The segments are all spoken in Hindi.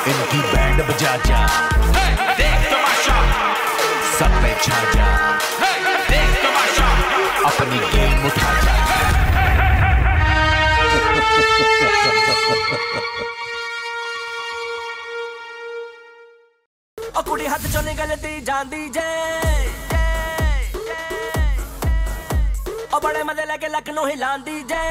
इनकी बैंड बजा जा, देख तमाशा, सब पे छा जा, देख तमाशा, अपनी गेम उठा जा। कुड़ी हाथ चो निकलती जाती जे बड़े मजे लगे लखनऊ हिलांदी जे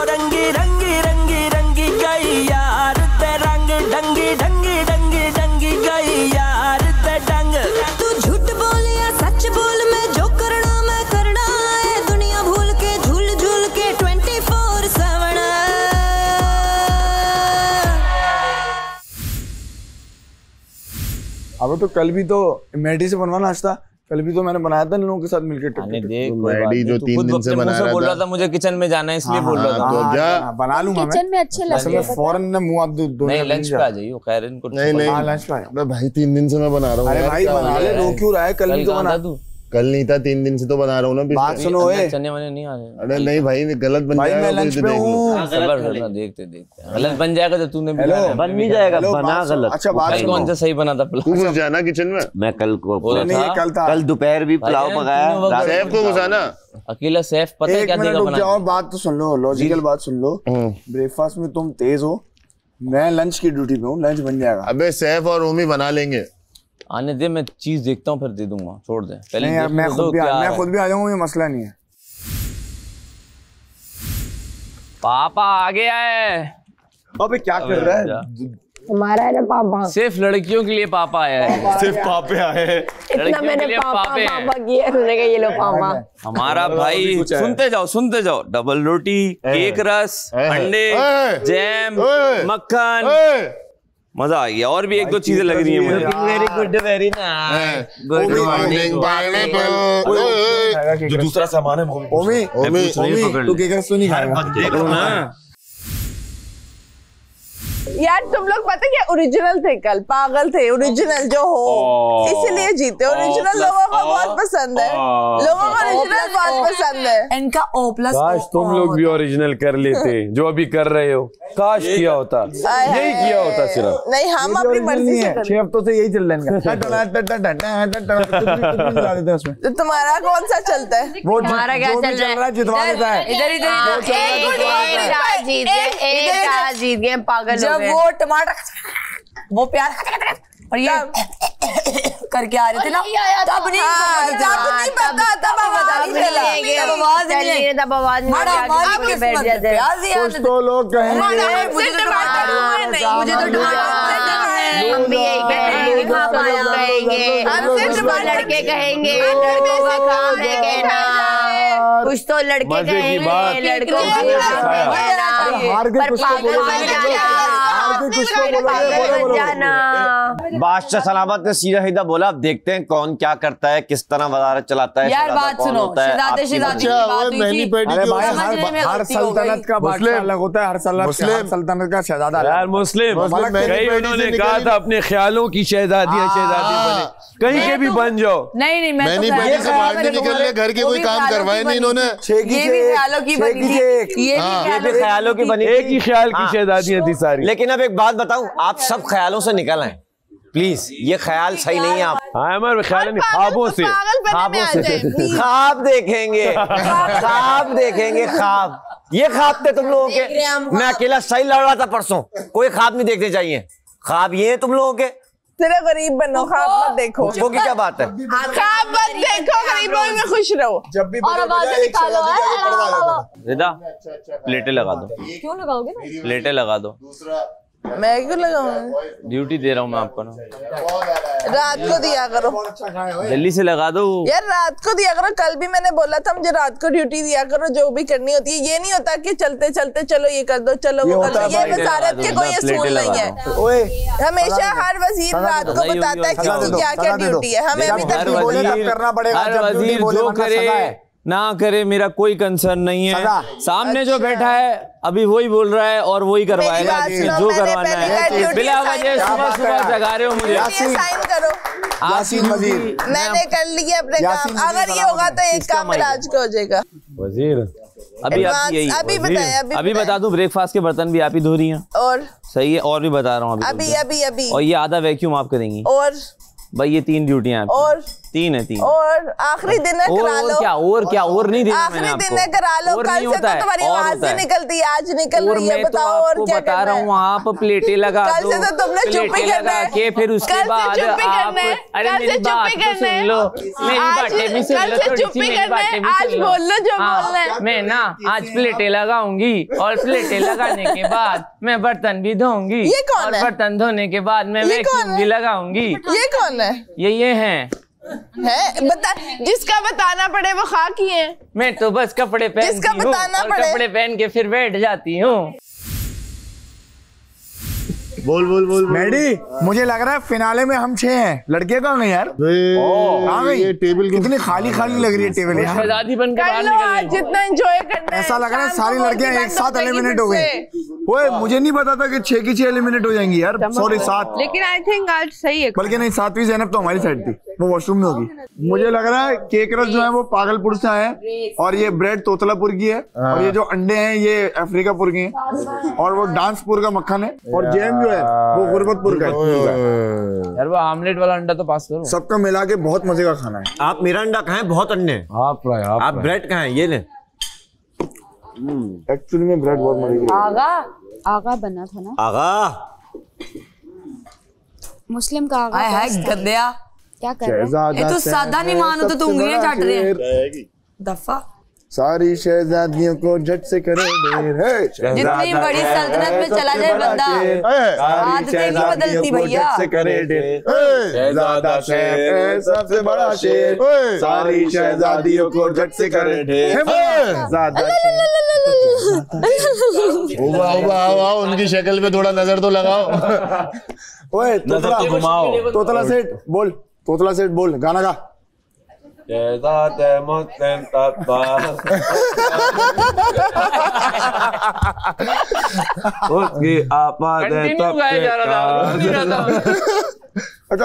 रंगी रंगी रंगी रंगी गई यार ते रंग ढंगी ढंगी ढंगी ढंगी गई यार ते डंग। तू झूठ बोल या सच बोल, मैं जो करना मैं करना है, दुनिया भूल के झूल झूल के 24/7। अब तो कल भी तो मैडी से बनवाना नाश्ता, कल भी तो मैंने बनाया था इन लोगों के साथ मिलकर। मैडी जो 3 दिन से बना बोल रहा था मुझे किचन में जाना है इसलिए बोल रहा था। तो क्या बना लूंगा मैं, किचन में अच्छे लगते हैं। फौरन ना मुंह आप दो नहीं लंच पे आ जाइए, खैर इनको नहीं लंच पे भाई 3 दिन से मैं बना रहा हूँ। अरे भाई बना ले, रो क्यों रहा है? कल भी तो बना तू। कल नहीं था, 3 दिन से तो बना रहा हूँ ना। बात सुनो, चने वने नहीं आ रहे। अरे नहीं भाई गलत बन जाएगा। मैं लंच पे हूँ, सबर करना, देखते गलत बन जाएगा तो तूने भी बन नहीं जाएगा, बना गलत। अच्छा बात कौन सा सही बना था? तू घुस जाना किचन में। मैं कल को कल था, कल दोपहर भी पुलाव पकाया। सैफ को घुसाना अकेला सैफ पता है क्या देगा बना। और बात तो सुन लो, लॉजिकल बात सुन लो। ब्रेकफास्ट में तुम तेज हो, मैं लंच की ड्यूटी पे हूँ, लंच बन जाएगा। अबे सैफ और ओमी बना लेंगे। आने दे, मैं चीज देखता हूँ फिर दे दूंगा, छोड़ दे पहले। नहीं यार मैं खुद भी आ जाऊंगा, ये मसला नहीं है। पापा आ गया है। अबे क्या कर रहा है? हमारा है ना पापा, सिर्फ लड़कियों के लिए पापा आया है। सिर्फ पापे आए हैं। इतना मैंने पापा किया, तुझे ये लो पापा। हमारा भाई सुनते जाओ। डबल रोटी, केक रस, अंडे, जैम, मक्खन, मजा आ गया। और भी 1-2 चीजें लग रही है मुझे। Very good, very nice, good morning. जो दूसरा सामान है ओमी तू केक रस तो नहीं खाएगा? यार तुम लोग पता क्या ओरिजिनल थे, कल पागल थे। ओरिजिनल जो हो इसलिए जीते। ओरिजिनल लोगों को बहुत पसंद है, लोगों को ओरिजिनल बहुत पसंद है। इनका O+ काश तुम लोग भी ओरिजिनल कर लेते जो अभी कर रहे हो। काश किया होता, यही किया होता सिर्फ। नहीं हम अपनी मर्जी से 6 हफ्तों से यही चल रहा है। तो तुम्हारा कौन सा चलता है? वो हमारा क्या चल रहा है? जितवा देता है। इधर जीत गए पागल। जब वो टमाटर वो प्याज और ये करके आ रहे थे ना, तब नहीं पता, तब आवाज नहीं बैठ जाते। कुछ तो लोग कहेंगे मुझे तो टमाटर हम भी यही कहेंगे, लड़के कहेंगे लड़कों का काम है कहना, कुछ तो लड़के कहेंगे लड़कों का बादशाह सलामत ने सीधा सीधा बोला। अब देखते हैं कौन क्या करता है, किस तरह वजारत चलाता है। यार बात सुनो, शहजादे की बात हुई थी। अरे भाई हर सल्तनत का बादशाह अलग होता है, हर सल्तनत का शहजादा। यार मुस्लिम कहीं उन्होंने कहा था अपने ख्यालों की शहजादियां बने, कहीं के भी बन जाओ। नहीं मैं मैंने पैसे से बाहर नहीं निकलने, घर के कोई काम करवाए नहीं इन्होंने। ये भी ख्यालों की बनी थी, ये भी ख्यालों की बनी, एक ही ख्याल की शहजादियां थी सारी। लेकिन अब एक बात बताऊं, आप सब ख्यालों से निकल आए प्लीज। ये ख्याल सही नहीं है। आप ख्याल नहीं, ख्वाबों से ख्वाब देखेंगे, ख्वाब देखेंगे, ख्वाब। ये ख्वाब थे तुम लोगों के। मैं अकेला सही लड़ रहा था परसों, कोई ख्वाब नहीं देखने चाहिए। ख्वाब ये है तुम लोगों के। सिर्फ गरीब बनो, ख्वाब मत देखो। वो की क्या बात है? ख्वाब मत देखो, गरीबों में खुश रहो। जब भी रिदा प्लेटें लगा दो। क्यों लगाओगे? प्लेटें लगा दो। मैं क्यों लगाऊं? ड्यूटी दे रहा हूँ मैं आपको ना। रात को दिया करो, जल्दी से लगा दो यार। रात को दिया करो। कल भी मैंने बोला था मुझे रात को ड्यूटी दिया करो, जो भी करनी होती है। ये नहीं होता कि चलते चलते चलो ये कर दो, चलो वो कर दो। ये वजारत के कोई असूल नहीं है। हमेशा हर वजीर रात को बताता है कि क्या क्या ड्यूटी है। हमें अभी तक करना पड़ेगा। हर वजीर जो करे ना करे मेरा कोई कंसर्न नहीं है। सामने जो बैठा है अभी वही बोल रहा है और वही करवाएगा जो करवाना है। बिला वजह सुबह जगा रहे हो मुझे। साइन करो। यासीन वजीर मैंने कर लिया अपने काम। अगर ये होगा तो एक काम आज का हो जाएगा। वजीर अभी आप यही अभी बताएं, अभी बता दूं, ब्रेकफास्ट के बर्तन भी आप ही धो रही हैं। और सही है, और भी बता रहा हूँ अभी और ये आधा वैक्यूम आप करेंगी। और भाई ये 3 ड्यूटियां हैं। और 3 है 3। और आखिरी दिन है, करा लो। और नहीं देना मैंने आपको। आखिरी दिन है, करा लो। कल से तो तुम्हारी आवाज नहीं निकलती, आज निकल रही है। बताओ और क्या बता रहा हूँ, आप प्लेटें लगा दो। कल से तो तुमने चुप ही करना है के फिर उसके बाद आप अरे मेरी बात तो सुन लो, मेरी बातें भी सुन लो, थोड़ी सी मेरी बातें भी आज बोल लो जो बोलना है। मैं ना आज प्लेटें लगाऊंगी और प्लेटें लगाने के बाद मैं बर्तन भी धोऊंगी और बर्तन धोने के बाद मैं वैक्यूम भी लगाऊंगी। ये कौन है? ये है बता, जिसका बताना पड़े वो खाकी है। मैं तो बस कपड़े पहनती हूँ और कपड़े पहन के फिर बैठ जाती हूँ। बोल मैडी, मुझे लग रहा है फिनाले में हम 6 हैं। लड़कियां कहाँ गई यार? कहाँ गई? ये टेबल कितनी खाली लग रही है टेबल यार। शहजादी बन के बाहर आज जितना एंजॉय करना है। ऐसा लग रहा है सारी लड़कियां एक साथ एलिमिनेट हो गई। ओए मुझे नहीं पता था कि 6 की 6 एलिमिनेट हो जाएंगी यार। सॉरी 7। लेकिन आई थिंक आज सही है। बल्कि नहीं, 7वीं ज़ैनब तो हमारी साइड थी, वो वॉशरूम में होगी। मुझे लग रहा है केक रस जो है वो पागलपुर से आए हैं और ये ब्रेड तोतलापुर की है और ये जो अंडे हैं ये अफ्रीकापुर के हैं और वो डांसपुर का मक्खन है और जैम जो है वो गुरबतपुर का है। यार वो आमलेट वाला अंडा तो पास करो। सबका मिला के बहुत मजे का खाना है। आप मेरा अंडा खाएं, बहुत अंडे। आप ब्रेड खाएं, ये ले। एक्चुअली में ब्रेड बहुत मजे की। आगा बना था ना? आगा मुस्लिम का आगा। हाय गद्दिया, क्या कर रहा है? ये तो सादा नहीं मानो तो तुम उंगलियां चाट रहे हैं। दफा सारी शहजादियों को झट से करे ढेर है। जितनी बड़ी सल्तनत में चला जाए बंदा, आदतें नहीं बदलती भैया। झट से करे ढेर, शहजादा शेर है सबसे बड़ा शेर। सारी शहजादियों को झट से करे ढेर। उबा उनकी शक्ल पे थोड़ा नजर तो लगाओ। ओए तोतला घुमाओ, तोतला सेठ बोल, तोतला सेठ बोल, गाना गा। अच्छा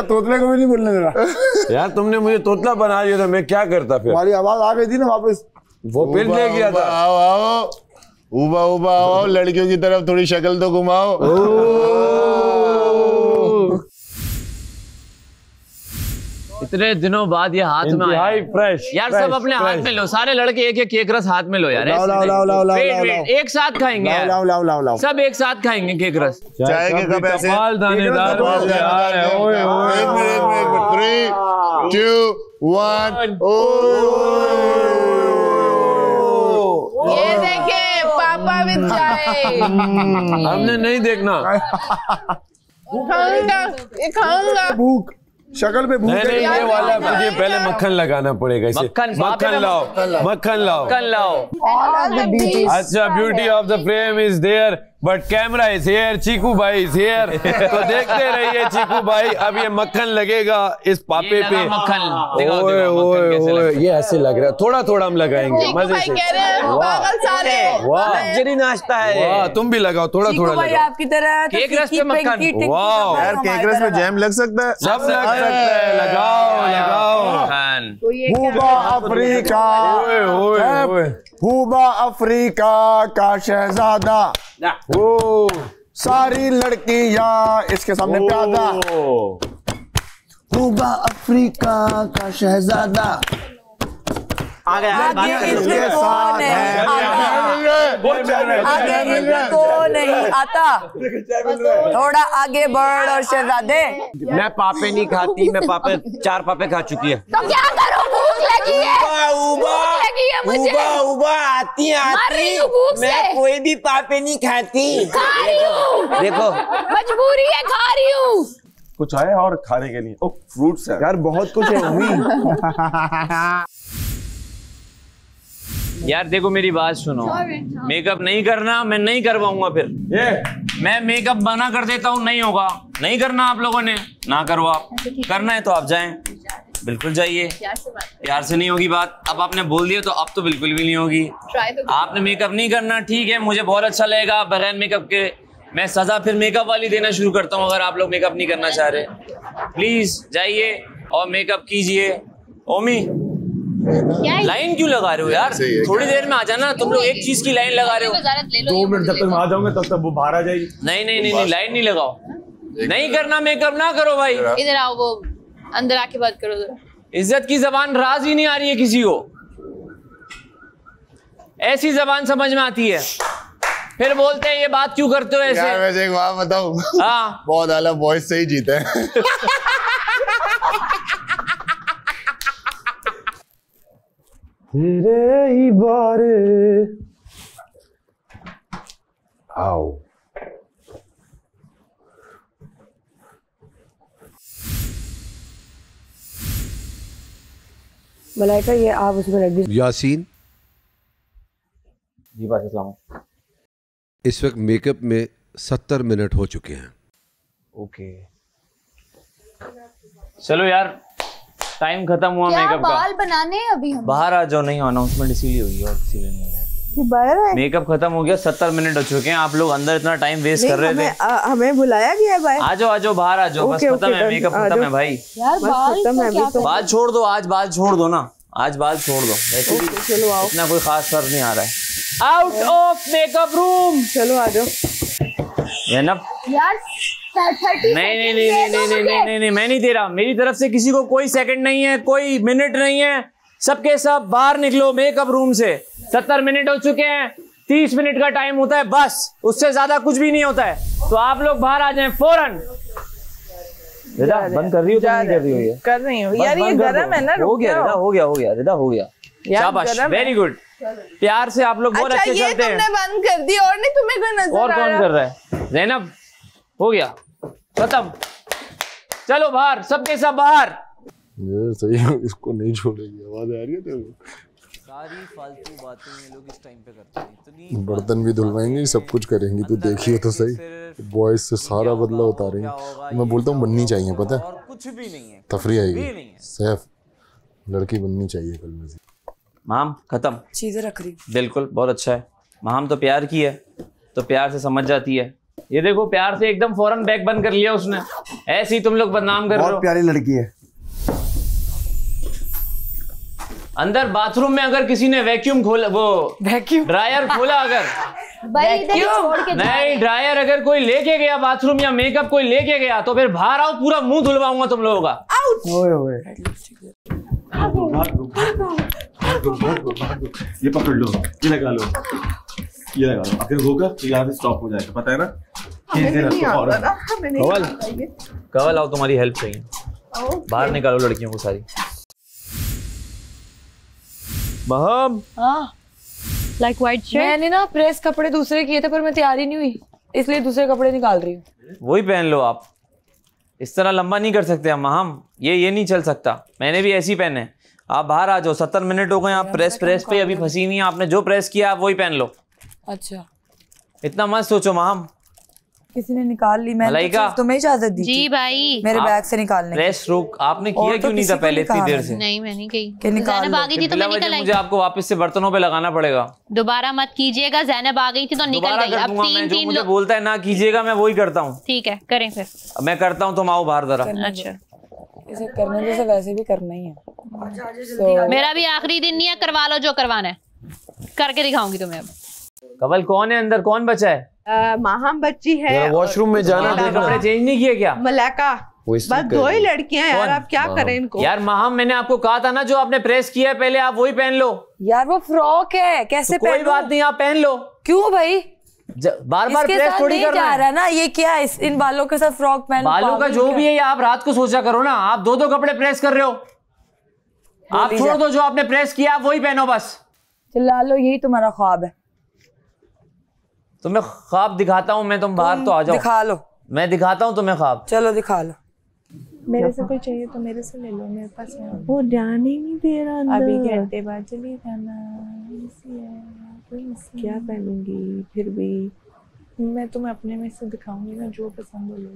तोतले को भी नहीं बोलने दे रहा यार। तुमने मुझे तोतला बना दिया था, मैं क्या करता फिर? हमारी आवाज आ गई थी ना वापस, वो फिर ले गया था। आओ उबा आओ, लड़कियों की तरफ थोड़ी शक्ल तो घुमाओ। इतने दिनों बाद ये हाथ में आया फ्रेश यार। सब अपने हाथ में लो, सारे लड़के एक एक केक रस हाथ में लो यार। वेट एक साथ खाएंगे यार, सब एक साथ खाएंगे केक रस। चाय के कप ऐसे दानेदार। 3, 2, 1। ये देखे पापा विद चाय। हमने नहीं देखना। खाऊंगा भूख, शक्ल पे भूख। नहीं ये वाला मुझे पहले मक्खन लगाना पड़ेगा इसे। मक्खन लाओ। अच्छा, beauty of the frame is there but camera is here, Chiku भाई इज हियर। तो देखते रहिए चीकू भाई, अब ये मक्खन लगेगा इस पापे पे। ओए ये ऐसे लग रहा है, थोड़ा थोड़ा हम लगाएंगे मजे से। लग्जरी नाश्ता है। वाह, तुम भी लगाओ, थोड़ा थोड़ा लगाओ। आपकी तरह केक रस पे मक्खन। वाह यार, केक रस में जैम लग सकता है। सब लग सकता है, लगाओ। हुबा अफ्रीका, हुबा अफ्रीका का शहजादा, सारी लड़कियां इसके सामने प्यादा। हुबा अफ्रीका का शहजादा, आगे इसमें कौन है? आगे इसमें कौन नहीं आता? थोड़ा आगे बढ़ और शहजादे। मैं पापे नहीं खाती, मैं पापे 4 पापे खा चुकी है। तो क्या करूं? भूख लगी है। भूख लगी है मुझे। उबा आती मैं कोई भी पापे नहीं खाती। खा रही हूँ, देखो मजबूरी है, खा रही हूँ। कुछ आए और खाने के लिए? फ्रूट्स है यार, बहुत कुछ है। यार देखो मेरी बात सुनो, मेकअप नहीं करना, मैं नहीं करवाऊंगा। फिर मैं मेकअप मना कर देता हूँ, नहीं होगा। नहीं करना आप लोगों ने, ना करो आप। करना है तो आप जाएं, बिल्कुल जाइए। प्यार से नहीं होगी बात। अब आपने बोल दिया तो अब तो बिल्कुल भी नहीं होगी। आपने मेकअप नहीं करना, ठीक है, मुझे बहुत अच्छा लगेगा। बगैर मेकअप के मैं सजा फिर मेकअप वाली देना शुरू करता हूँ। अगर आप लोग मेकअप नहीं करना चाह रहे, प्लीज जाइए और मेकअप कीजिए। ओमी लाइन क्यों लगा रहे हो यार? थोड़ी देर में आ जाना। तुम लोग एक चीज की लाइन लगा रहे हो। 2 मिनट जब तक मैं आ जाऊंगा तब तक वो बाहर आ जाएगी। नहीं, लाइन नहीं लगाओ। नहीं करना, मेकअप ना करो भाई। इधर आओ, वो अंदर आके बात करो जरा। इज्जत की जबान राज ही नहीं आ रही है किसी को। ऐसी जबान समझ में आती है, फिर बोलते हैं ये बात क्यों करते हो ऐसे। यार वैसे एक बात बताऊं, हाँ बहुत आला बॉयज से ही जीते हैं। तेरे ही बारे आओ। मलाइका, ये आप उसमें रख दीजिए। यासीन जी बात इस्लाम। इस वक्त मेकअप में 70 मिनट हो चुके हैं। ओके चलो यार, टाइम खत्म हुआ क्या मेकअप का। बाल बनाने हैं अभी हम? बाहर आ जाओ। नहीं अनाउंसमेंट इसीलिए हुई है और इसीलिए नहीं है। बाहर है? मेकअप खत्म हो गया, 70 मिनट हो चुके हैं। आप लोग अंदर इतना टाइम वेस्ट कर रहे थे। हमें बुलाया गया है भाई। आ जाओ बाहर आ जाओ। बस खत्म है, मेकअप खत्म है भाई। यार बाल छोड़ दो, आज बाल छोड़ दो ना, आज बाल छोड़ दो। वैसे भी इतना कोई खास फर्क नहीं आ रहा है। Out of makeup room. चलो आ जाओ। यार 30 नहीं, मैं नहीं दे रहा। मेरी तरफ से किसी को कोई सेकंड नहीं है, कोई मिनट नहीं है। सबके सब बाहर निकलो मेकअप रूम से। 70 मिनट हो चुके हैं। 30 मिनट का टाइम होता है बस, उससे ज्यादा कुछ भी नहीं होता है। तो आप लोग बाहर आ जाएं फौरन। रिदा बंद कर रही हो? नहीं कर रही हो? ये कर रही हूँ यार, ये गरम है ना। हो गया रिदा, हो गया। शाबाश, वेरी गुड। प्यार से आप लोग बहुत अच्छे चलते हैं। तुमने बंद कर दी और नहीं तुम्हें कोई नजर और कौन कर रहा है? ज़ैनब, हो गया खत्म। चलो बाहर, सबके सब बाहर। ये सही है, इसको नहीं छोड़ेगी। आवाज आ रही है तेरे को? सारी फालतू बातें ये लोग इस टाइम पे करते हैं। बर्तन भी धुलवाएंगे, सब कुछ करेंगी। तो देखिए तो सही, बॉयज से सारा बदला उतारेंगे। मैं बोलता हूँ बननी चाहिए, पता है? कुछ भी नहीं है, तफरी आएगी। सैफ लड़की बननी चाहिए कल में से। माम खत्म, चीजें रख रही। बिल्कुल, बहुत अच्छा है। माम तो प्यार की है, तो प्यार से समझ जाती है। ये देखो, प्यार से एकदम फौरन बैग बंद कर लिया उसने। ऐसे ही तुम लोग बदनाम कर रहे हो। बहुत प्यारी लड़की है। अंदर बाथरूम में अगर किसी ने वैक्यूम खोला, वो वैक्यूम ड्रायर खोला अगर, नहीं ड्रायर अगर कोई लेके गया बाथरूम या मेकअप कोई लेके गया, तो फिर बाहर आओ, पूरा मुंह धुलवाऊंगा तुम लोगों का। ये पकड़ लो, ये लगा लो, ये लगा लो। अगर होगा तो यहाँ से स्टॉप हो जाएगा, पता है ना? कवल आओ, तुम्हारी हेल्प चाहिए। बाहर निकालो लड़कियों को सारी। Ma'am, like white shirt. मैंने ना प्रेस कपड़े दूसरे किए थे पर मैं तैयार ही नहीं हुई, इसलिए दूसरे कपड़े निकाल रही हूँ। वही पहन लो आप। इस तरह लंबा नहीं कर सकते हम महम, ये नहीं चल सकता। मैंने भी ऐसे ही पहने। आप बाहर आ जाओ, 70 मिनट हो गए। आप प्रेस पे अभी फंसी नहीं है। आपने जो प्रेस किया आप वही पहन लो। अच्छा, इतना मत सोचो महम। किसी ने निकाल ली, मैंने तो तुम्हें इजाजत दी जी भाई, मेरे बैग से निकालने। प्रेस रोक आपने किया क्यों नहीं था पहले इतनी देर से? नहीं मैं नहीं कही। ज़ैनब आ गई थी तो मैं निकल आई। मुझे आपको वापस से बर्तनों पे लगाना पड़ेगा। दोबारा मत कीजिएगा। ज़ैनब आ गई थी तो निकल गई। अब तीन मुझे बोलता है ना कीजिएगा, मैं वही करता हूँ। ठीक है, करें फिर। मैं करता हूँ, तुम आओ बाहर जरा। अच्छा, इसे करने जैसे वैसे भी करना ही है। मेरा भी आखिरी दिन नहीं है, करवा लो जो करवाना है, करके दिखाऊंगी तुम्हें। अब कवल कौन है अंदर, कौन बचा है? माहम बच्ची है। वॉशरूम में जाना, कपड़े चेंज नहीं किए क्या? मलाइका, बस 2 ही लड़कियां हैं यार, आप क्या करें इनको? यार माहम, मैंने आपको कहा था ना, जो आपने प्रेस किया है पहले आप वही पहन लो। यार वो फ्रॉक है, कैसे कोई बात नहीं, आप पहन लो। क्यों भाई? बार बार प्रेस थोड़ी कर रहा है ना। ये क्या है, इन बालों के साथ फ्रॉक पहन? बालों का जो भी है, आप रात को सोचा करो ना। आप 2 कपड़े प्रेस कर रहे हो। आप छोड़ दो, जो आपने प्रेस किया आप वही पहनो बस। चिल्ला लो, यही तुम्हारा ख्वाब है। तुम्हें ख्वाब दिखाता हूँ मैं, तुम बाहर तो आ जाओ। दिखा लो, मैं दिखाता हूँ तुम्हें ख्वाब। चलो दिखा लो। मेरे से कोई चाहिए तो मेरे से ले लो, मेरे पास है। वो जाने नहीं दे रहा, अभी घंटे बाद चली जाना। क्या पहनूंगी फिर भी? मैं तुम्हें अपने में से दिखाऊंगी ना, जो पसंद हो लो।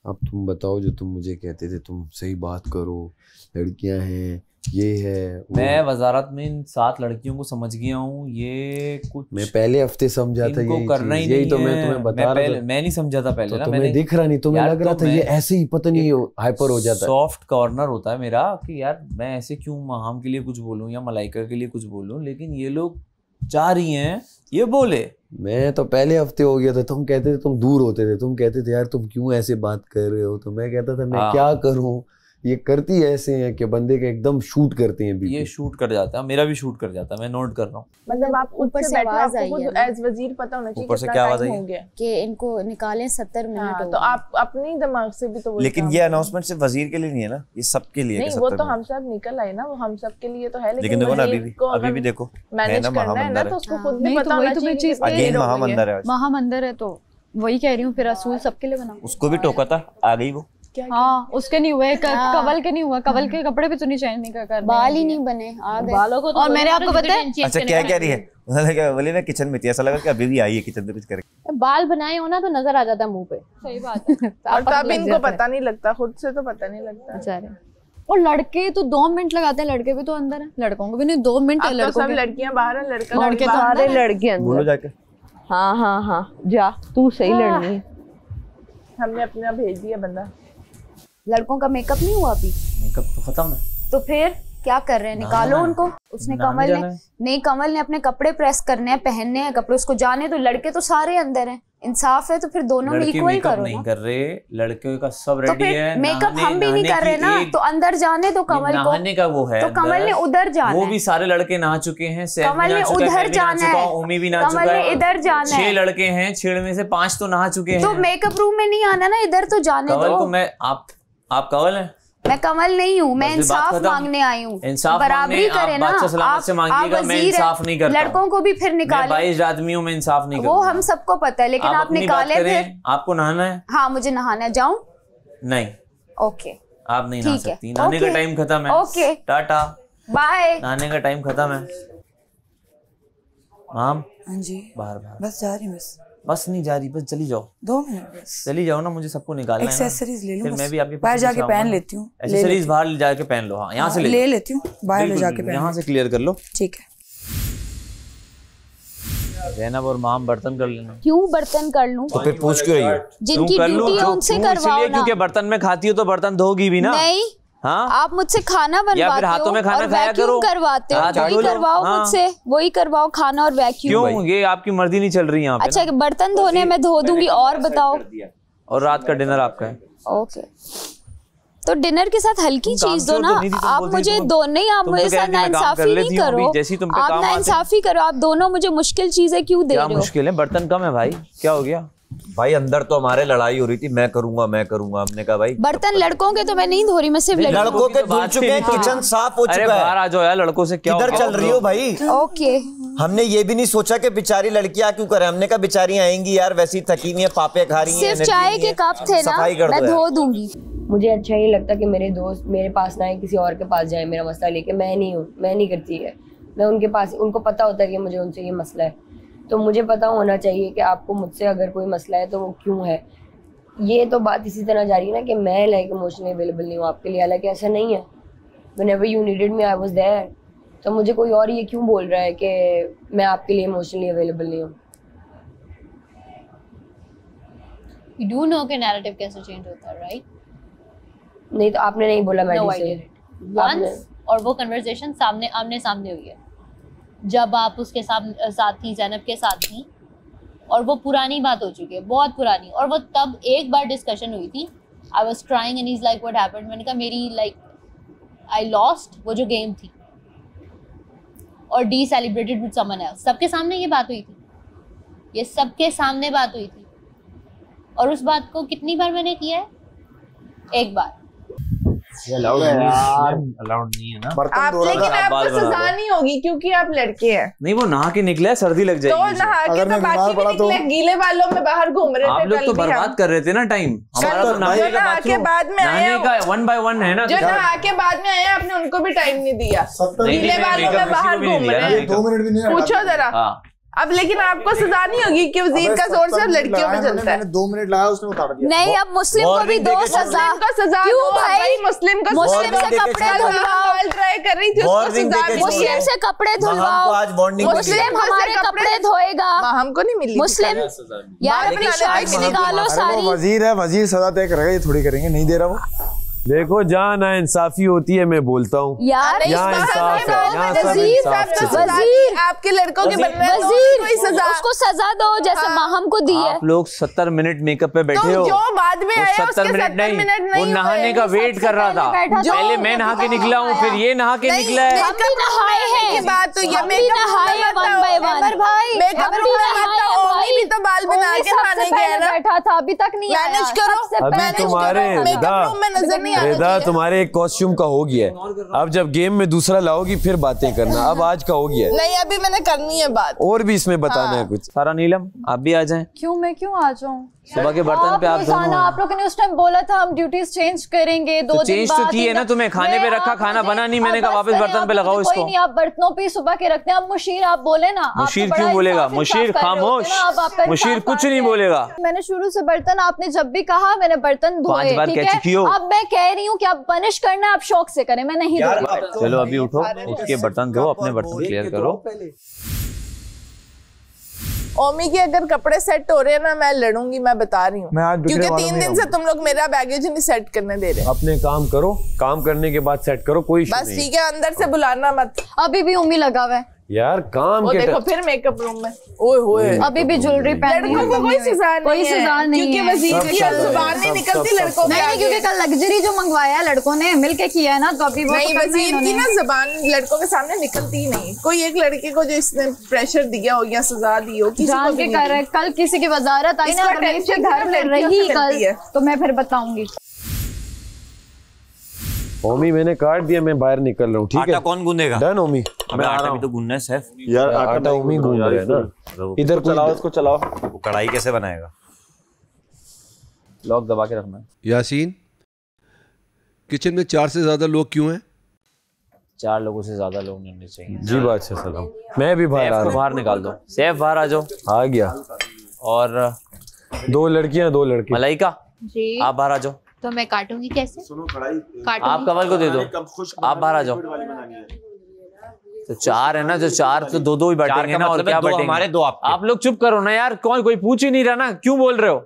अब तुम बताओ, जो तुम मुझे कहते थे तुम सही बात करो, लड़कियां हैं ये है मैं वजारत में इन 7 लड़कियों को समझ गया हूँ। ये कुछ मैं पहले हफ्ते समझा था, इनको करना ही यही तो नहीं मैं है। तुम्हें बता रहा था। मैं नहीं समझा था पहले तो ना, तुम्हें मैंने दिख रहा नहीं, तुम्हें लग रहा था ये ऐसे ही पता नहीं हाइपर हो जाता है। सॉफ्ट कॉर्नर होता है मेरा कि यार मैं ऐसे क्यों माहम के लिए कुछ बोलूं या मलाइका के लिए कुछ बोलूं, लेकिन ये लोग चाह रही हैं ये बोले। मैं तो पहले हफ्ते हो गया था, तुम कहते थे, तुम दूर होते थे, तुम कहते थे यार तुम क्यों ऐसे बात कर रहे हो, तो मैं कहता था मैं क्या करूं, ये करती ऐसे हैं कि बंदे के एकदम शूट करते हैं। ये शूट कर जाता है, मेरा भी शूट कर जाता है, मैं नोट कर रहा हूँ। मतलब आप ऊपर से आवाज आई है, एज वजीर पता होना चाहिए ऊपर से क्या आवाज आई है कि इनको निकालें 70 मिनट। तो आप अपनी दिमाग से भी तो लेकिन ये अनाउंसमेंट सिर्फ वजीर के लिए नहीं है ना, ये सबके लिए। नहीं वो तो हम सब निकल आए ना, वो हम सब के लिए तो है, लेकिन देखो ना अभी भी देखो मैनेज करना है ना, तो उसको खुद भी पता होना चाहिए। अगेन महामंदर है, महामंदर है, तो वही कह रही हूँ फिर रसूल सबके लिए बना। उसको भी टोका था, आ गई वो। हाँ उसके नहीं हुए, कवल के नहीं हुआ, कवल के कपड़े भी तो नहीं चेंज नहीं कर, बाल ही नहीं बने, आ गए बालों को। और मैंने आपको पता है अच्छा क्या कह रही है, उन्होंने क्या बोली ना किचन में थी, ऐसा लगा कि अभी भी आई है किचन में कुछ करके। बाल बनाए हो ना तो नजर आ जाता है मुंह पे। सही बात है। और तब इनको पता नहीं लगता, खुद से तो पता नहीं लगता बेचारे। और लड़के तो 2 मिनट लगाते हैं, लड़के भी तो अंदर है, लड़कों को भी नहीं 2 मिनट है। लड़कों सब लड़कियां बाहर है, लड़के तो सारे लड़के अंदर। बोलो जाके। हाँ हाँ हाँ जा, तू सही लड़नी है। हमने अपना भेज दिया बंदा। लड़कों का मेकअप नहीं हुआ अभी? मेकअप तो खत्म है। तो फिर क्या कर रहे हैं, निकालो उनको। उसने कमल ने नहीं, कमल ने अपने कपड़े प्रेस करने हैं, पहनने हैं कपड़े, उसको जाने तो। लड़के तो सारे अंदर हैं, इंसाफ है तो फिर दोनों में इक्वल करो। नहीं कर रहे, लड़के का सब रेडी है, मेकअप हम भी नहीं कर रहे ना, तो अंदर जाने तो कमल को। नहाने का वो है, तो कमल ने उधर जाना, वो भी सारे लड़के नहा चुके हैं, कमल ने उधर जाना है, ओमी भी नहा चुका है, इधर जाना है। 6 लड़के हैं, 6 में से 5 तो नहा चुके हैं। तो मेकअप रूम में नहीं आना ना, इधर तो जाने दो। कमल को मैं आप कमल हैं? मैं कमल नहीं हूँ, मैं इंसाफ मांगने आई हूँ। बराबरी करे ना, आप इंसाफ नहीं करता। लड़कों को भी फिर निकाले। 22 आदमियों में इंसाफ नहीं करता, वो हम सबको पता है, लेकिन आप निकाले फिर। आपको नहाना है? हाँ मुझे नहाना है, जाऊं? नहीं ओके, आप नहीं नहा सकती, नहाने का टाइम खत्म है। ओके टाटा बाय, नहाने का टाइम खत्म है। माम जी बाहर बस जा रही, बस नहीं जा रही, बस चली जाओ, 2 मिनट बस चली जाओ ना, मुझे सबको निकालना है। एक्सेसरीज ले लूं, फिर मैं भी आपके बाहर जाके पहन लेती हूँ। एक्सेसरीज बाहर जाके पहन लो। हाँ यहाँ से ले लेती हूँ, बाहर ले जाके पहन, यहाँ से क्लियर कर लो। ठीक है। जैनब और माम बर्तन कर लेना। क्यों बर्तन कर लूं? तो फिर पूछ क्यों रही हो? जिनकी ड्यूटी है उनसे करवाओ ना। क्योंकि बर्तन में खाती हो तो बर्तन धोगी भी ना। नहीं हाँ? आप मुझसे खाना बनवाते हो, हाथों में खाना खाया करो, करवाते हो, वही करवाओ मुझसे, वही करवाओ खाना और वैक्यूम। क्यों ये आपकी मर्जी नहीं चल रही यहाँ पे? अच्छा बर्तन धोने में धो दूंगी, और बताओ। और रात का डिनर आपका है। ओके तो डिनर के साथ हल्की चीज दो ना। आप मुझे दो नहीं, आप मेरे साथ नाइंसाफी नहीं करो, आप नाइंसाफी करो। आप दोनों मुझे मुश्किल चीजें क्यों दे रहे हो? मुश्किल है, बर्तन कम है भाई, क्या हो गया भाई? अंदर तो हमारे लड़ाई हो रही थी, मैं करूंगा हमने कहा भाई बर्तन लड़कों के तो मैं नहीं धो रही, मैं सिर्फ लड़कों के धुल चुके हैं, किचन साफ हो चुका है। बाहर आ जाओ यार, लड़कों से क्या किधर चल रही हो भाई? ओके हमने ये भी नहीं सोचा कि बेचारी लड़कियां क्यों करे, हमने कहा बेचारी आएंगी यार, वैसी थकी हुई है, पापे खा रही है, सिर्फ चाय के कप थे ना, मैं धो दूंगी। मुझे अच्छा नहीं लगता कि मेरे दोस्त मेरे पास ना आए, किसी और के पास जाए मेरा मसला लेके। मैं नहीं करती है, मैं उनके पास, उनको पता होता है कि मुझे उनसे ये मसला है, तो मुझे पता होना चाहिए कि आपको मुझसे अगर कोई मसला है तो वो क्यों है। ये तो बात इसी तरह जा रही है ना कि मैं लाइक इमोशनली अवेलेबल नहीं हूँ आपके लिए, हालांकि ऐसा नहीं है। Whenever you needed me I was there. तो मुझे कोई और ये क्यों बोल रहा है कि मैं आपके लिए इमोशनली अवेलेबल नहीं हूँ? यू डू नो कि नैरेटिव कैसे चेंज होता है, राइट? नहीं तो आपने नहीं बोला मैंने वंस, और वो कन्वर्सेशन आमने सामने हुई है जब आप उसके साथ थी, ज़ैनब के साथ थी, और वो पुरानी बात हो चुकी है, बहुत पुरानी। और वो तब एक बार डिस्कशन हुई थी, I was crying and is like what happened. मैंने कहा मेरी लाइक आई लॉस्ट वो जो गेम थी, और D celebrated with someone else. सबके सामने ये बात हुई थी, ये सबके सामने बात हुई थी। और उस बात को कितनी बार मैंने किया है? एक बार। अलाउड नहीं है ना आप, लेकिन आपको सजा नहीं होगी क्योंकि आप लड़के हैं। नहीं वो नहा के निकले, सर्दी लग जाएगी। तो नहा के तो बाकी भी निकले, गीले बालों में बाहर घूम रहे थे। आप लोग तो बर्बाद कर रहे थे ना टाइम। हमारा तो नहा के बाद में आया, 1 by 1 है ना, जो नहा के बाद में आया आपने उनको भी टाइम नहीं दिया, गीले बालों में बाहर घूम रहे हैं। 2 मिनट भी नहीं, पूछो जरा। अब लेकिन आपको सजा नहीं होगी कि वजीर का जोर से लड़कियों में चलता है। 2 मिनट लगाया उसने उतार दिया। नहीं, अब मुस्लिम को भी दो सजा। क्यों भाई? मुस्लिम को मुस्लिम से कपड़े धुलवाओ। ट्राई कर रही थी उसको सजा। मुस्लिम से कपड़े धुलवाओ। मुस्लिम हमारे कपड़े धोएगा। हमको नहीं मिली मुस्लिम यार अपनी शर्ट निकालो सारी। वजीर है, वजीर सजा तय करेगा, ये थोड़ी करेंगे, नहीं दे रहा वो। देखो जहाँ ना इंसाफी होती है मैं बोलता हूँ यार, यहाँ इंसाफ है, यहाँ सब वजीर आपके लड़कों के वजीर उसको सजा दो जैसे माहम को दी है। आप लोग 70 मिनट मेकअप पे बैठे हो। जो बाद में आया 70 मिनट नहीं, वो नहाने का वेट कर रहा था। पहले मैं नहा के निकला हूँ, फिर ये नहा के निकला है। हम भी नहाए हैं, बात तो ये हम भी नहाए 1 by 1 भाई। मेकअप भी तो बाल बना के नहाने गया ना, बैठा था अभी तक नहीं आया। मैनेज करो। अभी तुम्हारे रेदा तुम्हारे एक कॉस्ट्यूम का हो गया है, अब जब गेम में दूसरा लाओगी फिर बातें करना। अब आज का हो गया है, नहीं अभी मैंने करनी है बात। और भी इसमें बताना है कुछ। सारा नीलम आप भी आ जाएं। क्यों मैं क्यों आ जाऊं? सुबह के बर्तन पे आप दोनों। आप लोगों ने उस टाइम बोला था हम ड्यूटीज चेंज करेंगे 2 दिन बाद। चेंज तो की है ना, तुम्हें खाने पे रखा, खाना बना नहीं, मैंने कहा वापस बर्तन पे लगाओ इसको। कोई नहीं, आप बर्तनों पे सुबह के रखते हैं। अब मुशीर आप बोले ना। मुशीर क्यों बोलेगा? मुशीर खामोश, मुशीर कुछ नहीं बोलेगा। मैंने शुरू से बर्तन, आपने जब भी कहा मैंने बर्तन धोए, 5 बार ठीक कह चुकी हो। है? अब मैं कह रही हूँ कि आप पनिश करना है, आप शौक से करें, मैं नहीं धो। चलो अभी उठो, उठ के बर्तन धो, अपने बर्तन क्लियर करो। ओमी के अगर कपड़े सेट हो रहे हैं ना, मैं लड़ूंगी, मैं बता रही हूँ। क्योंकि 3 दिन से तुम लोग मेरा बैगेज नहीं सेट करने दे रहे। अपने काम करो, काम करने के बाद सेट करो, कोई बस ठीक है, अंदर से बुलाना मत। अभी भी ओमी लगा हुआ है यार काम के। देखो फिर मेकअप रूम में ओए होए अभी भी ज्वेलरी पहनी है। लड़कों को कोई सजा नहीं, क्योंकि वजीर की जुबान नहीं निकलती लड़कों की। नहीं, क्योंकि कल लग्जरी जो मंगवाया है लड़कों ने मिलके किया है ना, तो अभी वो नहीं, वजीर की ना जुबान लड़कों के सामने निकलती ही नहीं। कोई एक लड़के को जो इसने प्रेशर दिया हो या सजा दी हो, जान के कर रहे। कल किसी की वजारत आई ना, अगर मेरे घर में रही कल तो मैं फिर बताऊंगी। ओमी मैंने काट दिया, मैं बाहर निकल रहा हूँ, ठीक है? आटा कौन गूंदेगा? डन ओमी, मैं आटा भी तो गूंदना है सैफ। यार आटा ओमी गूंद रहा है ना। इधर चलाओ, उसको चलाओ। वो कढ़ाई कैसे बनाएगा? लॉक दबा के रखना। यासीन, किचन में 4 से ज्यादा लोग क्यों हैं? 4 लोगों से ज्यादा लोग नहीं चाहिए। जी बादशाह सलाम। मैं भी बाहर आ रहा हूँ। बाहर निकाल दो। सैफ बाहर आ जाओ। आ गया। और 2 लड़कियां 2 लड़के। मलाइका जी आप बाहर आ जाओ। तो मैं काटूंगी कैसे? सुनो कढ़ाई आप कमल को दे दो, आप बाहर आ जाओ। तो 4 है ना, जो 4 तो 2-2 ही बांटेंगे ना, और क्या बांटेंगे? हमारे 2 आप लोग चुप करो ना यार, कोई पूछ ही नहीं रहा ना, क्यों बोल रहे हो?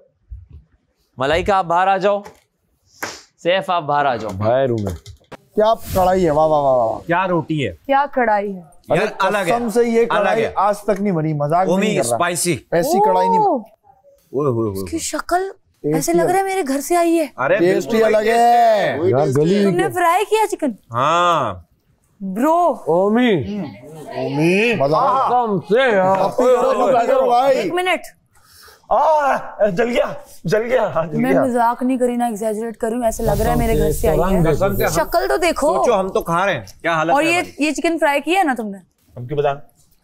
मलाइका आप बाहर आ जाओ, सैफ आप बाहर आ जाओ। बाहर हूँ मैं। क्या कढ़ाई है, वाह वाह वाह। क्या रोटी है, क्या कढ़ाई है यार? अलग है, से ये कढ़ाई आज तक नहीं बनी, मजाक नहीं कर रहा। स्पाइसी ऐसी कढ़ाई नहीं। इसकी शक्ल ऐसे लग रहा है मेरे घर से आई है। अरे टेस्ट ही अलग है यार। गली तुमने फ्राई किया चिकन? हाँ ब्रो। ओमी मजाक कम से यार। 1 मिनट, जल गया। मैं मजाक नहीं करी ना, एग्जैजरेट कर रही हूँ। ऐसे लग रहा है मेरे घर से आई है। शक्ल तो देखो। सोचो, हम तो खा रहे हैं, क्या हालत और है? ये चिकन फ्राई किया है ना तुमने? हम क्यों बता?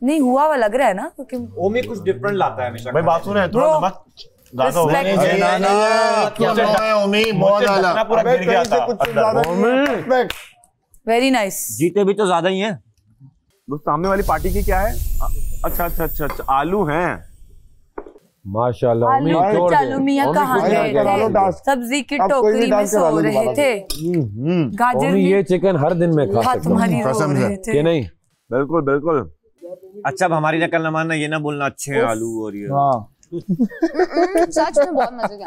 नहीं हुआ हुआ लग रहा है ना, क्योंकि ओमी कुछ डिफरेंट लाता है हमेशा। भाई बात सुने, थोड़ा नमक ज्यादा हो गया। पूरा गिर गया था। Very nice. जीते भी तो ज्यादा ही हैं। सामने वाली पार्टी की क्या है? अच्छा, आलू हैं। माशाल्लाह ओमी, चालू मियां कहाँ गए? सब्जी की टोकरी में सो रहे थे। गाजर ओमी ये चिकन हर दिन में खा सकता तुम्हारी कसम से कि नहीं? बिल्कुल। अच्छा अब हमारी नकल न मानना, ये ना बोलना अच्छे हैं आलू और ये। सच में बहुत मजे का।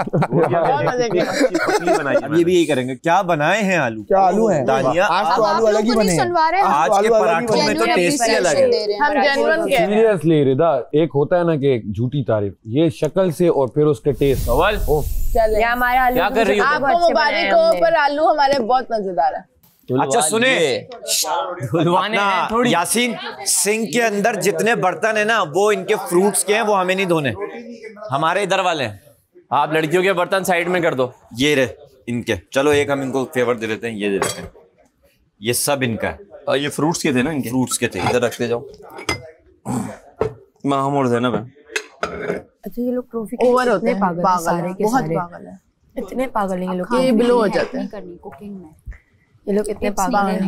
अब ये भी यही करेंगे। क्या बनाए हैं आलू? क्या आलू हैं? दानिया आज तो आलू अलग ही बने हैं। आज के पराठों में तो टेस्ट ही अलग है। हम जेन्युइन कह रहे हैं। सीरियसली रिदा, एक होता है ना कि एक झूठी तारीफ, ये शक्ल से और फिर उसके टेस्ट। सवाल चले हमारे आलू क्या कर रही हो? आपको मुबारक हो, पर आलू हमारे बहुत मजेदार है। अच्छा सुने, अपना यासीन, सिंक के अंदर जितने बर्तन है ना, वो इनके फ्रूट्स के हैं, वो हमें नहीं धोने, हमारे इधर वाले हैं। आप लड़कियों के बर्तन साइड में कर दो। ये रहे इनके, चलो एक हम इनको फेवर दे देते हैं, ये दे देते हैं। ये सब इनका है। ये फ्रूट्स के थे ना, इनके फ्रूट्स के थे। इधर रखते जाओ। माहौल थे ना मैं। अच्छा ये लोग ट्रॉफी ओवर होते हैं, पागल सारे के बहुत सारे। पागल है, इतने पागल हैं ये लोग ये बिलो हो जाते हैं। करनी कुकिंग में ये लोग इतने पागल हैं।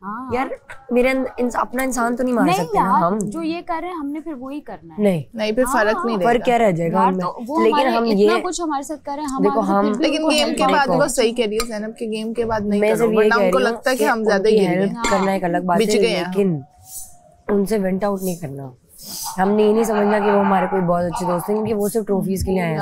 हाँ यार मेरे अपना इंसान तो नहीं मार सकते ना हम। जो ये कर रहे हैं हमने फिर वही करना है। नहीं फिर फर्क नहीं पर क्या रह जाएगा हमें। तो लेकिन हम इतना कुछ हमारे साथ कर रहे हैं। देखो हम लेकिन गेम के बाद वो सही कह रही है ज़ैनब के गेम के बाद नहीं करो, वरना उनको लगता है कि हम ज्यादा ही हेल्प करना एक अलग बात है, लेकिन उनसे वेंट आउट नहीं करना। हमने ये नहीं समझना कि वो हमारे कोई बहुत अच्छे दोस्त हैं, क्योंकि वो सिर्फ ट्रॉफीज के लिए आए हैं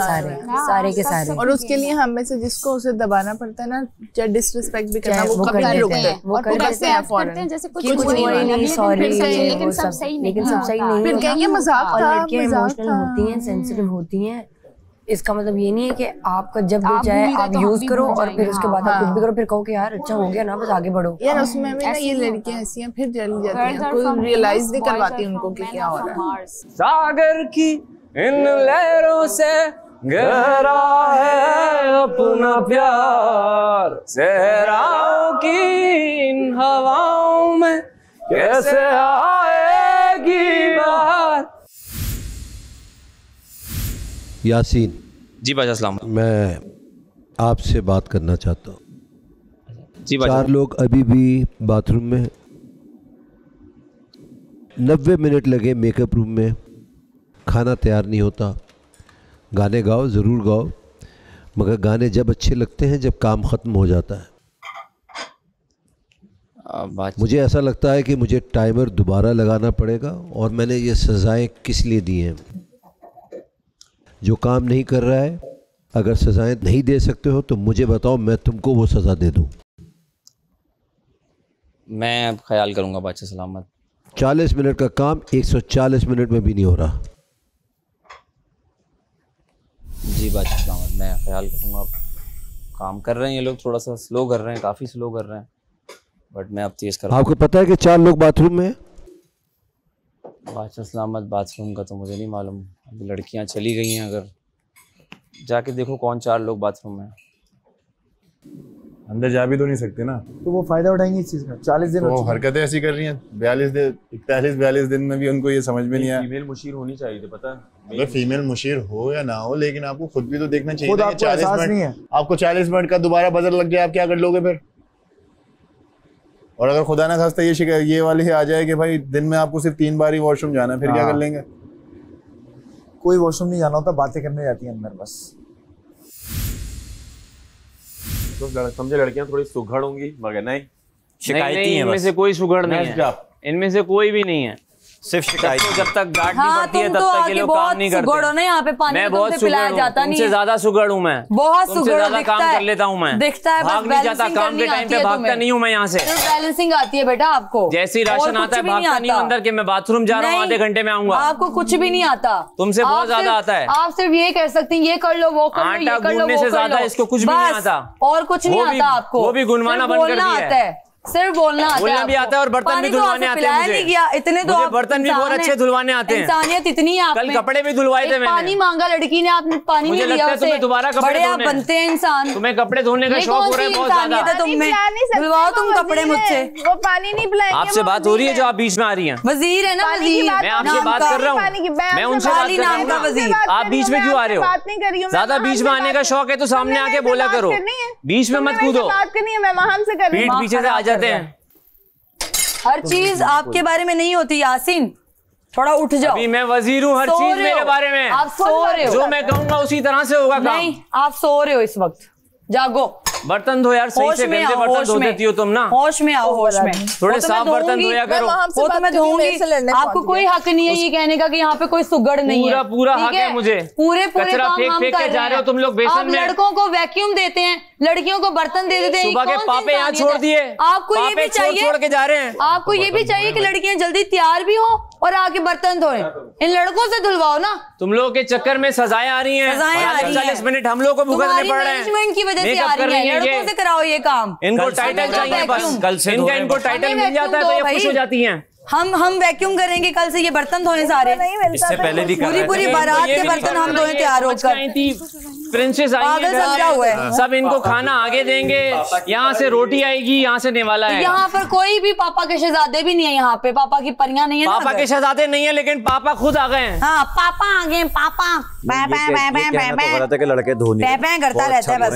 सारे के सारे। और उसके लिए हम में से जिसको उसे दबाना पड़ता है ना, चाहे डिसरिस्पेक्ट भी करना, वो कभी नहीं रुकते वो करते हैं फौरन, जैसे कुछ नहीं सॉरी, लेकिन सब सही नहीं। फिर कहेंगे मजाक था। और लड़कियां इमोशनल होती हैं, सेंसिटिव होती हैं। इसका मतलब ये नहीं है कि आपका जब दिल चाहे आप यूज करो और फिर उसके बाद आप कुछ भी करो, फिर कहो कि यार अच्छा हो गया ना, बस आगे बढ़ो। यार उसमें भी ना ये लड़कियां ऐसी हैं, फिर जल जाती हैं, कोई रियलाइज नहीं करवाती उनको कि क्या हो रहा है। सागर की इन लहरों से गहरा है अपना प्यार, सहराओं की इन हवाओं में कैसे आएगी बाहर। यासीन जी बादशाह सलाम, मैं आपसे बात करना चाहता हूँ। जी बादशाह। 4 लोग अभी भी बाथरूम में, 90 मिनट लगे मेकअप रूम में, खाना तैयार नहीं होता। गाने गाओ, ज़रूर गाओ, मगर गाने जब अच्छे लगते हैं जब काम ख़त्म हो जाता है। मुझे ऐसा लगता है कि मुझे टाइमर दोबारा लगाना पड़ेगा, और मैंने ये सज़ाएं किस लिए दी हैं। जो काम नहीं कर रहा है, अगर सज़ाएं नहीं दे सकते हो तो मुझे बताओ, मैं तुमको वो सज़ा दे दूँ। मैं अब ख्याल करूँगा बादशाह सलामत। 40 मिनट का काम 140 मिनट में भी नहीं हो रहा। जी बादशाह सलामत, मैं ख्याल करूँगा। अब काम कर रहे हैं ये लोग, थोड़ा सा स्लो कर रहे हैं, काफ़ी स्लो कर रहे हैं, बट मैं अब तेज़ कर रहा हूँ। आपको पता है कि 4 लोग बाथरूम में हैं? बादशाह सलामत बाथरूम का तो मुझे नहीं मालूम, अभी लड़कियां चली गई हैं, अगर जाके देखो कौन 4 लोग बाथरूम में। अंदर जा भी तो नहीं सकते ना, तो वो फायदा उठाएंगे इस चीज का। 40 दिन तो हरकतें ऐसी कर रही हैं। 42 दिन में भी उनको ये समझ में नहीं आया। फीमेल मुशीर होनी चाहिए थी, पता है। अगर फीमेल मुशीर हो या ना हो, लेकिन आपको खुद भी तो देखना चाहिए। खुद आपको एहसास नहीं है। आपको 40 मिनट का दोबारा बजर लग जाए, आप क्या कर लोगे फिर? और अगर खुदा ना खास्ता ये वाली आ जाए कि भाई दिन में आपको सिर्फ 3 बार ही वॉशरूम जाना है, फिर क्या कर लेंगे? कोई वॉशरूम नहीं जाना होता, बातें करने जाती हैं अंदर बस। तो समझे लड़कियां थोड़ी सुघड़ होंगी, मगर नहीं, शिकायती हैं। इनमें से कोई सुघड़ नहीं है, इनमें से कोई भी नहीं है, सिर्फ शिकायत। जब तक गार्ड नहीं पड़ती है तब तक ये लोग काम नहीं करते। सुगड़ हो ना, यहाँ पे पानी मैं तो बहुत तुमसे पिलाया जाता नहीं है। तुमसे ज्यादा सुगड़ हूँ मैं, बहुत तुमसे सुगड़ ज्यादा दिखता काम है, कर लेता हूँ मैं, दिखता है, भाग नहीं जाता काम के टाइम पे, भागता नहीं हूँ मैं यहाँ से। बैलेंसिंग आती है बेटा आपको, जैसे ही राशन आता है भागता नहीं हूँ अंदर के मैं बाथरूम जा रहा हूँ, आधे घंटे में आऊंगा। आपको कुछ भी नहीं आता, तुमसे बहुत ज्यादा आता है। आप सिर्फ ये कर सकती हैं, ये कर लो, वो कर लो, ये कर लो, गूंदने से ज्यादा इसको कुछ भी नहीं आता, और कुछ नहीं आता आपको। वो भी गुनवाना बंद कर दिया है, सिर्फ बोलना आता है, बोलना भी आता है, और बर्तन भी धुलवाने आते हैं मुझे। इतने तो बर्तन भी बहुत अच्छे धुलवाने आते हैं। इंसानियत इतनी है आप में। कल कपड़े भी धुलवाए थे मैंने। पानी मांगा लड़की ने, आपने पानी नहीं दिया उसे। तुम्हें दोबारा कपड़े बड़े आप बनते हैं इंसान, तुम्हें कपड़े धोने का शौक हो रहा है बहुत ज्यादा। धुलवाओ तुम कपड़े मुझसे, वो पानी नहीं पिलाएंगे। आपसे बात हो रही है जो आप बीच में आ रही हैं। वजीर है ना, वजीर। मैं आपसे बात कर रहा हूँ, मैं उनसे बात कर रहा हूँ, आप बीच में क्यों आ रहे हो? ज्यादा बीच में आने का शौक है तो सामने आके बोला करो, बीच में मत कूदो। बात करनी है, मैं वहां से कर रही हूँ। पीठ पीछे से आ जाते हैं। हर चीज आपके बारे में नहीं होती यासीन, थोड़ा उठ जाओ। अभी मैं वजीर हूँ, हर चीज मेरे बारे में। आप सो रहे हो, जो मैं कहूँगा उसी तरह से होगा काम। नहीं, आप सो रहे हो इस वक्त, जागो। बर्तन धो यार, सही से गंदे बर्तन धो देती हो तुम ना। होश में आओ, होश में। थोड़े साफ बर्तन धोया करो। वो तो मैं धोऊंगी, आपको कोई हक नहीं है ये कहने का कि यहाँ पे कोई सुगड़ नहीं है। पूरा हक है मुझे। पूरे काम हम फेंक के जा रहे हो तुम लोग बेसन में। लड़कों को वैक्यूम देते हैं, लड़कियों को बर्तन दे देते हैं। सुबह के पापे यहाँ छोड़ दिए, आपको ये भी चाहिए, छोड़ के जा रहे हैं। आपको ये भी चाहिए कि लड़कियां जल्दी तैयार भी हो और आके बर्तन धोएं। इन लड़कों से धुलवाओ ना। तुम लोगों के चक्कर में सजाएं आ रही हैं, 40 मिनट हम लोग को भुगतने पड़ रहे हैं। मैनेजमेंट की वजह से आ रही है, लड़कों से कराओ ये काम। इनको टाइटल चाहिए बस, कल से इनको टाइटल मिल जाता है तो ये खुश हो जाती हैं। हम वैक्यूम करेंगे कल से, ये बर्तन धोने सारे। इससे पहले भी पूरी बारात के बर्तन हम धोने तैयार होकर। प्रिंसेस आई है, सब इनको खाना आगे देंगे, यहाँ से रोटी आएगी, यहाँ से नेवाला है। यहाँ पर कोई भी पापा के शहजादे भी नहीं है, यहाँ पे पापा की परियां नहीं है। पापा के शहजादे नहीं है, लेकिन पापा खुद आ गए हैं। हाँ, पापा आ गए, पापा लड़के धोनी करता रहता है बस।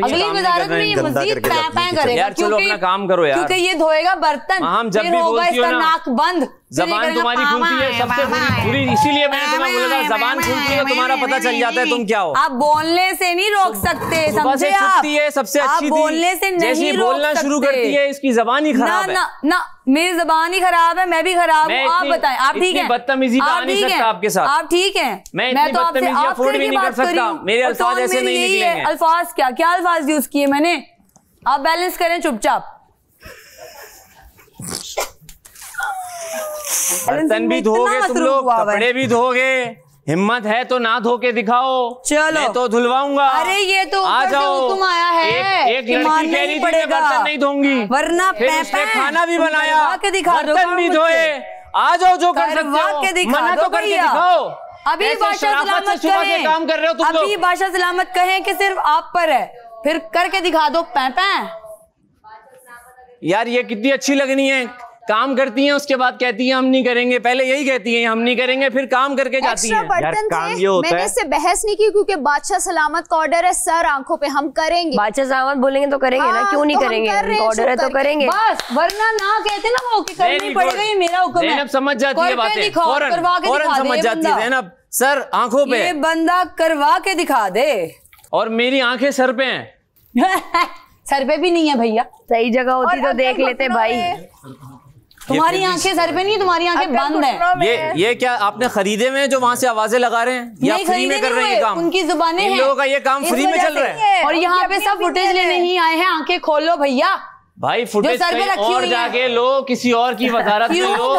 अगली वजारत में ये मजीद करेगा। यार चलो अपना काम करो यार, क्योंकि ये धोएगा बर्तन, हम जब भी होगा इसका नाक बंद, जबान तुम्हारी खुलती है सबसे बुरी, इसीलिए मैंने तुम्हें बोला था जबान खुलती है तुम्हारा पता चल जाता है तुम क्या हो। आप बोलने से नहीं रोक सकते, समझे आप? सबसे अच्छी बोलने से नहीं बोलना शुरू करती है, इसकी जबान ही खराब है। ना मेरी जबान ही खराब है, मैं भी खराब हूँ। आप बताएं, आप ठीक हैं? बदतमीजी आ नहीं सकता आपके साथ। आप ठीक हैं? मैं तो आपसे अफोर्ड भी नहीं कर सकता, मेरे अल्फाज ऐसे नहीं निकलेंगे। अल्फाज क्या अल्फाज यूज किए मैंने? आप बैलेंस करें चुपचाप। बर्तन भी धोगे तुम लोग, कपड़े भी धोगे, हिम्मत है तो ना धो के दिखाओ। चलो मैं तो धुलवाऊंगा। अरे ये तो आ जाओ, हुक्म आया है, एक लड़की कह रही थी मैं बर्तन नहीं धोंगी, वरना खाना भी बनाया, बर्तन भी धोए। आ जाओ, जो कर सकते हो मना तो करके दिखाओ। अभी बादशाह सलामत कहें, काम कर रहे हो तुम लोग। अभी बादशाह सलामत कहें कि सिर्फ आप पर है, फिर करके दिखा दो। पैं यार ये कितनी अच्छी लगनी है, काम करती हैं उसके बाद कहती हैं हम नहीं करेंगे, पहले यही कहती हैं हम नहीं करेंगे, फिर काम करके जाती हैं। यार काम ये होता है, मैंने इससे बहस नहीं की क्योंकि बादशाह सलामत का ऑर्डर है, सर आंखों पे हम करेंगे। बादशाह सलामत बोलेंगे तो करेंगे ना, क्यों नहीं करेंगे? ऑर्डर है तो करेंगे बस, वरना ना कहते ना वो कि करनी पड़ेगा, ये मेरा हुक्म है। ज़ैनब समझ जाती है बातें, फौरन समझ जाती है ज़ैनब। सर आंखों पे, ये बंदा करवा के दिखा दे। और मेरी आंखें सर पे हैं। सर पे भी नहीं है भैया, सही जगह होती तो देख लेते भाई। तुम्हारी आंखें सर पे नहीं, तुम्हारी आंखें बंद हैं। ये क्या आपने खरीदे में जो वहाँ से आवाजें लगा रहे हैं, या फ्री में कर रहे हैं काम? उनकी जुबानें हैं, इन लोगों का ये काम फ्री में चल रहा है। और यहाँ पे सब फुटेज लेने ही आए हैं, आंखें खोलो भैया। भाई फुटेज और जाके लो, किसी और की वजारत में लो,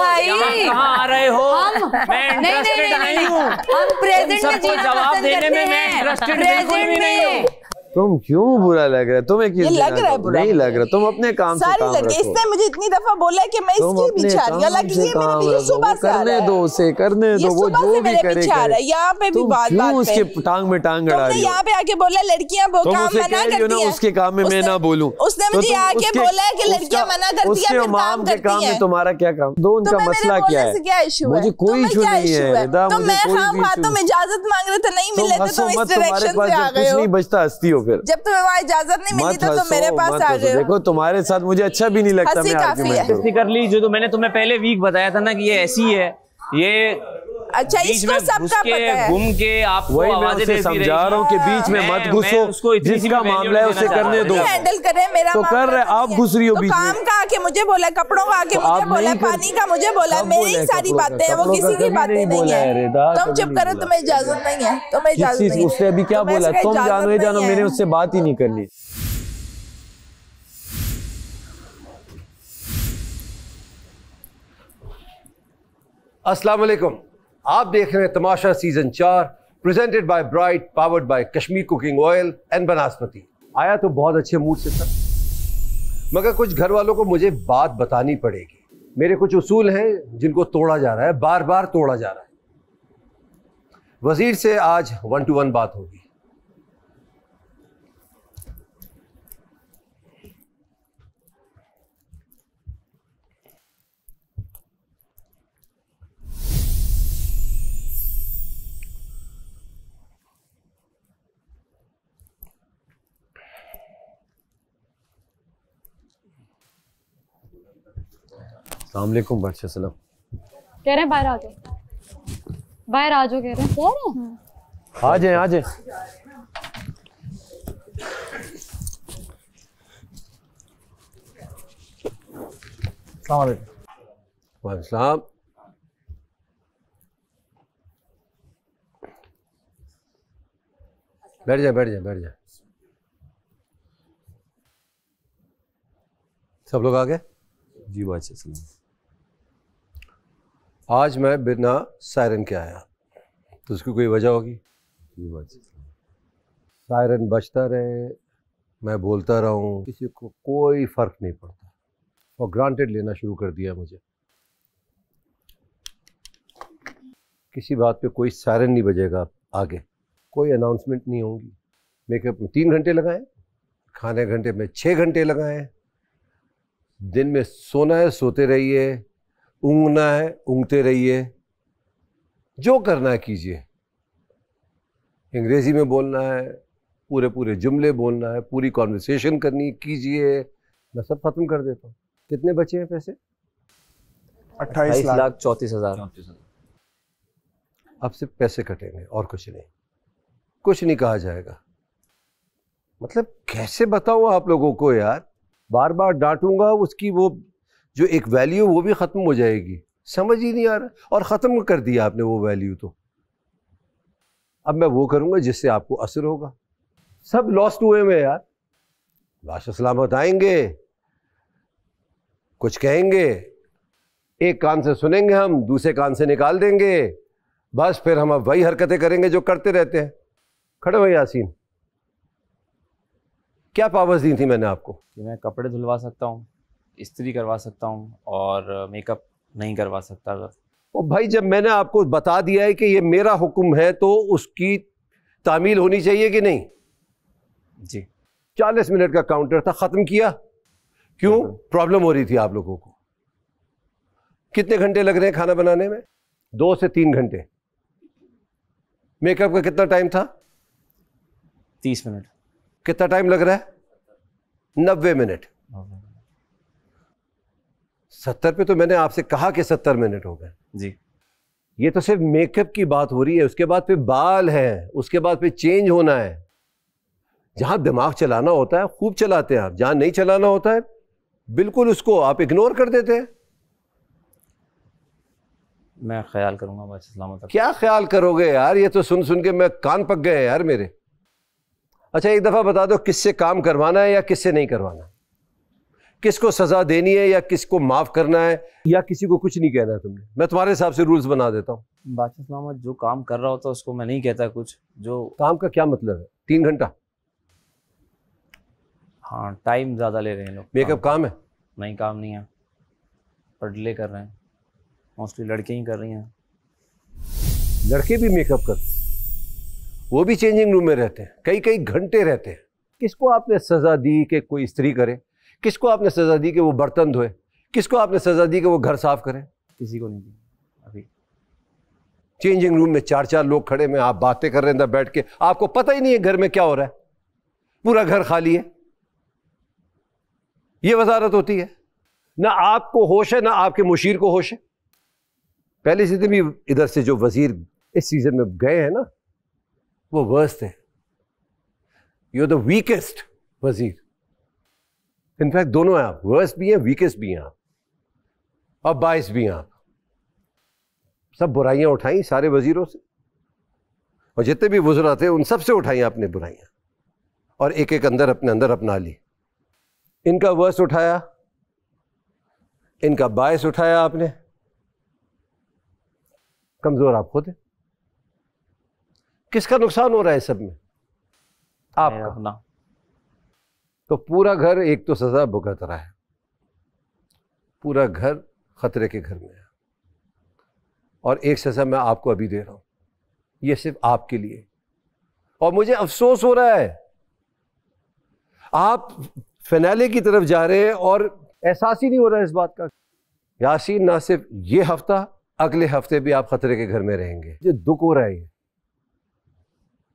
कहाँ आ रहे हो? मैं इंटरेस्टेड नहीं हूँ, हम प्रेजेंट सबको जवाब देने में मैं इंटरेस्टेड बिल्कुल भी नहीं हूँ। तुम क्यों बुरा लग रहा है? तुम्हें किस लग रहा है बुरा? नहीं लग रहा, तुम अपने काम से काम रखो। इसने मुझे इतनी दफा बोला है कि मैं इसकी बिचारियां लगी है, मेरे लिए सुबह से करने दो उसे, करने दो, वो जो भी करे करे। यहाँ पे भी बात क्यों उसके टांग में टांग अड़ा रही हो? यहाँ पे आके बोला लड़कियां वो काम मना करती हैं, उसके काम में मैं ना बोलूं। उसने मुझे आके बोला है कि लड़कियां मना करती हैं, फिर काम करती हैं। तुम्हारा क्या काम? दो उनका मसला क्या है? क्या इशू है? मुझे कोई इशू नहीं है। तो मैं खाम तुम इजाजत मांग रहे थे, नहीं मिले तो तुम इस डायरेक्शन से आ गए हो। नहीं बचता, हंसती हो फिर। जब तुम्हें इजाजत नहीं मिली तो तुम मेरे पास आ गए हो। देखो तुम्हारे साथ मुझे अच्छा भी नहीं लगता। मैं आर्गुमेंट कर ली, जो तो मैंने तुम्हें पहले वीक बताया था ना कि ये ऐसी है, ये अच्छा इसको सबका पता है। घूम के आपको वही मैं उसे समझा रहा हूँ कि बीच में मत घुसो, जिसका मामला है उसे करने दो। हैंडल करे मेरा तो कर रहे, आप घुस रही हो बीच में। काम का आके मुझे बोला, कपड़ों का आके मुझे बोला, पानी का मुझे बोला, मेरी सारी बातें हैं, वो किसी की बातें नहीं है। तुम चुप करो, तुम्हें इजाजत नहीं है, तुम्हें इजाजत नहीं है। उससे अभी क्या बोला? तुम जानो, मैंने उससे बात ही नहीं करनी। अस्सलाम वालेकुम, आप देख रहे हैं Tamasha season 4 presented by Bright, powered by Kashmir cooking oil and बनास्पति। आया तो बहुत अच्छे मूड से था, मगर कुछ घर वालों को मुझे बात बतानी पड़ेगी। मेरे कुछ उसूल हैं जिनको तोड़ा जा रहा है, बार बार तोड़ा जा रहा है। वजीर से आज 1-to-1 बात होगी। अस्सलाम वालेकुम बादशाह सलाम। कह रहे हैं बाहर आ जाओ, बाहर आ जाओ, कह रहे हैं। आ जाए आ जाए। अस्सलाम वालेकुम। वालेकुम सलाम। बैठ जाए बैठ जाए बैठ जाए। सब लोग आ गए? जी बादशाह सलाम। आज मैं बिना सायरन के आया, तो उसकी कोई वजह होगी? जी बादशाह सलाम। सायरन बजता रहे, मैं बोलता रहूं, किसी को कोई फर्क नहीं पड़ता। और ग्रांटेड लेना शुरू कर दिया मुझे। किसी बात पे कोई सायरन नहीं बजेगा आगे, कोई अनाउंसमेंट नहीं होगी, मेकअप में 3 घंटे लगाएं, खाने घंटे में 6 घंटे लगाएं, दिन में सोना है सोते रहिए, ऊँघना है ऊँघते रहिए, जो करना है कीजिए। अंग्रेजी में बोलना है, पूरे पूरे जुमले बोलना है, पूरी कॉन्वर्सेशन करनी कीजिए। मैं सब खत्म कर देता हूँ। कितने बचे हैं पैसे? 28,34,000। अब सिर्फ पैसे कटेंगे और कुछ नहीं, कुछ नहीं कहा जाएगा। मतलब कैसे बताऊं आप लोगों को यार, बार बार डांटूंगा, उसकी वो जो एक वैल्यू वो भी खत्म हो जाएगी। समझ ही नहीं आ रहा, और ख़त्म कर दिया आपने वो वैल्यू। तो अब मैं वो करूंगा जिससे आपको असर होगा। सब लॉस्ट हुए में यार, बादशाह सलामत आएंगे, कुछ कहेंगे, एक कान से सुनेंगे हम, दूसरे कान से निकाल देंगे, बस फिर हम अब वही हरकतें करेंगे जो करते रहते हैं। खड़े हो यासीन, क्या पावर्स दी थी मैंने आपको? कि मैं कपड़े धुलवा सकता हूँ, इस्त्री करवा सकता हूँ और मेकअप नहीं करवा सकता। अगर ओ भाई, जब मैंने आपको बता दिया है कि ये मेरा हुक्म है तो उसकी तामील होनी चाहिए कि नहीं? जी। 40 मिनट का काउंटर था, खत्म किया। क्यों? प्रॉब्लम हो रही थी आप लोगों को। कितने घंटे लग रहे हैं खाना बनाने में? 2 से 3 घंटे। मेकअप का कितना टाइम था? 30 मिनट। कितना टाइम लग रहा है? 90 मिनट। 70 पे तो मैंने आपसे कहा कि 70 मिनट हो गए। जी। ये तो सिर्फ मेकअप की बात हो रही है, उसके बाद फिर बाल हैं, उसके बाद फिर चेंज होना है। जहां दिमाग चलाना होता है खूब चलाते हैं आप, जहां नहीं चलाना होता है बिल्कुल उसको आप इग्नोर कर देते हैं। मैं ख्याल करूंगा बादशाह सलामत। क्या ख्याल करोगे यार, ये तो सुन सुन के मैं कान पक गए यार मेरे। अच्छा एक दफा बता दो, किससे काम करवाना है या किससे नहीं करवाना? किसको सजा देनी है या किसको माफ करना है, या किसी को कुछ नहीं कहना है तुमने? मैं तुम्हारे हिसाब से रूल्स बना देता हूँ। बादशाह सलामत जो काम कर रहा होता है उसको मैं नहीं कहता कुछ। जो काम का क्या मतलब है? 3 घंटा? हाँ, टाइम ज्यादा ले रहे हैं लोग। मेकअप काम है? नहीं, काम नहीं है, पर डिले कर रहे हैं। मोस्टली लड़के ही कर रही हैं। लड़के भी मेकअप करते हैं, वो भी चेंजिंग रूम में रहते हैं, कई कई घंटे रहते हैं। किसको आपने सजा दी कि कोई इस्त्री करे? किसको आपने सजा दी कि वो बर्तन धोए? किसको आपने सजा दी कि वो घर साफ करे? किसी को नहीं दी अभी। चेंजिंग रूम में 4-4 लोग खड़े में, आप बातें कर रहे हैं बैठ के, आपको पता ही नहीं है घर में क्या हो रहा है, पूरा घर खाली है। ये वजारत होती है? ना आपको होश है ना आपके मुशीर को होश है। पहले से भी इधर से जो वजीर इस सीजन में गए हैं ना, वो वर्स्ट है। यू आर द वीकेस्ट वजीर। इनफैक्ट दोनों हैं आप, वर्स्ट भी हैं वीकेस्ट भी हैं आप, और बाइस भी हैं आप। सब बुराइयां उठाई सारे वजीरों से, और जितने भी वज़रा थे उन सब से उठाई आपने बुराइयां, और एक एक अंदर अपने अंदर अपना ली। इनका वर्स्ट उठाया, इनका बाइस उठाया आपने। कमजोर आप खुद हैं। किसका नुकसान हो रहा है सब में? आपका अपना। तो पूरा घर एक तो सजा भुगत रहा है, पूरा घर खतरे के घर में है, और एक सजा मैं आपको अभी दे रहा हूं, ये सिर्फ आपके लिए। और मुझे अफसोस हो रहा है, आप फिनाले की तरफ जा रहे हैं और एहसास ही नहीं हो रहा है इस बात का। यासीन, ना सिर्फ ये हफ्ता, अगले हफ्ते भी आप खतरे के घर में रहेंगे। जो दुख हो रहा है ये,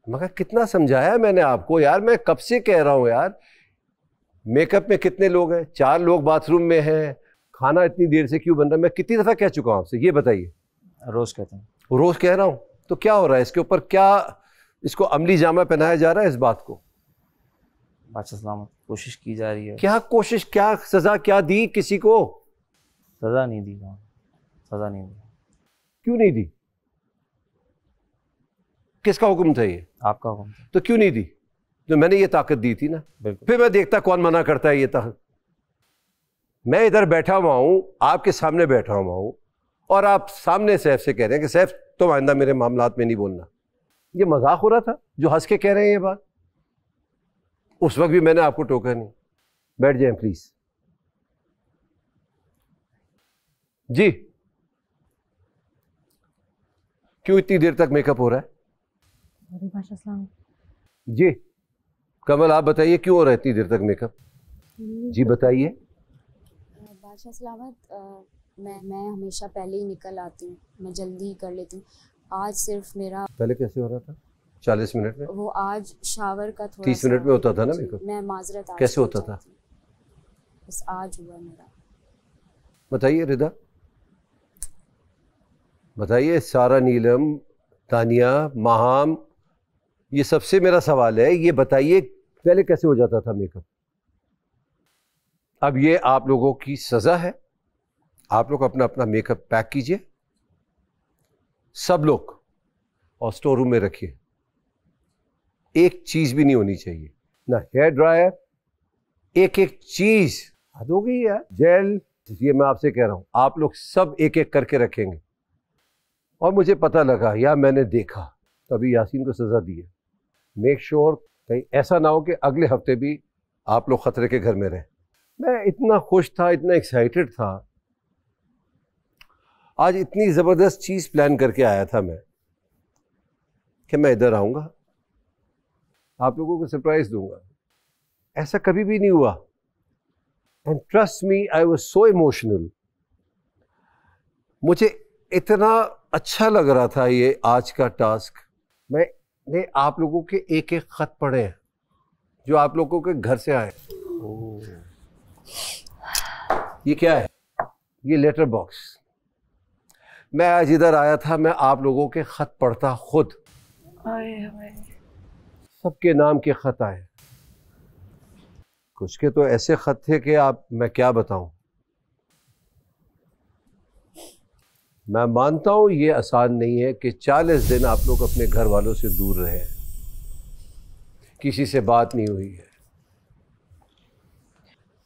मगर कितना समझाया मैंने आपको यार, मैं कब से कह रहा हूं यार। मेकअप में कितने लोग हैं? 4 लोग बाथरूम में हैं। खाना इतनी देर से क्यों बन रहा है? मैं कितनी दफा कह चुका हूं आपसे, ये बताइए। रोज कहते हैं। रोज कह रहा हूं, तो क्या हो रहा है इसके ऊपर? क्या इसको अमली जामा पहनाया जा रहा है इस बात को? बादशाह सलामत, कोशिश की जा रही है। क्या कोशिश? क्या सजा? क्या दी किसी को? सजा नहीं दी, सजा नहीं दी। क्यों नहीं दी? किसका हुक्म था ये? आपका हुक्म था। तो क्यों नहीं दी? तो मैंने ये ताकत दी थी ना। फिर मैं देखता कौन मना करता है ये ताकत। मैं इधर बैठा हुआ हूं, आपके सामने बैठा हुआ हूं, और आप सामने सैफ से कह रहे हैं कि सैफ तुम आइंदा मेरे मामलात में नहीं बोलना। ये मजाक हो रहा था जो हंस के कह रहे हैं ये बात? उस वक्त भी मैंने आपको टोका नहीं। बैठ जाएं प्लीज। जी, क्यों इतनी देर तक मेकअप हो रहा है? बादशाह सलामत। जी, कमल आप बताइए क्यों हो रहा है इतनी देर तक मेकअप? जी बताइए। बादशाह सलामत, मैं हमेशा पहले ही निकल आती हूँ, मैं जल्दी ही कर लेती हूँ। आज सिर्फ मेरा पहले कैसे हो रहा था? 40 मिनट में? वो आज शावर का थोड़ा 30 मिनट में होता था ना मेकअप? मैं माजरत आज कैसे होता था? बस आज हुआ मेरा। बताइए रिदा, बताइए। सारा, नीलम, तानिया, माहाम, ये सबसे मेरा सवाल है, ये बताइए पहले कैसे हो जाता था मेकअप? अब ये आप लोगों की सजा है, आप लोग अपना अपना मेकअप पैक कीजिए सब लोग और स्टोर रूम में रखिए। एक चीज भी नहीं होनी चाहिए, ना हेयर ड्रायर, एक एक चीज। हद हो गई यार। जेल, ये मैं आपसे कह रहा हूं, आप लोग सब एक एक करके रखेंगे। और मुझे पता लगा या मैंने देखा तभी यासीन को सजा दी है। मेक श्योर कहीं ऐसा ना हो कि अगले हफ्ते भी आप लोग खतरे के घर में रहें। मैं इतना खुश था, इतना एक्साइटेड था, आज इतनी जबरदस्त चीज प्लान करके आया था मैं कि मैं इधर आऊंगा, आप लोगों को सरप्राइज दूंगा। ऐसा कभी भी नहीं हुआ। And trust me, I was so emotional. मुझे इतना अच्छा लग रहा था ये आज का टास्क। मैंने आप लोगों के एक एक खत पढ़े हैं जो आप लोगों के घर से आए। ये क्या है? ये लेटर बॉक्स। मैं आज इधर आया था, मैं आप लोगों के खत पढ़ता खुद। सबके नाम के खत आए, कुछ के तो ऐसे खत थे कि आप, मैं क्या बताऊं। मैं मानता हूं ये आसान नहीं है कि 40 दिन आप लोग अपने घर वालों से दूर रहे, किसी से बात नहीं हुई है,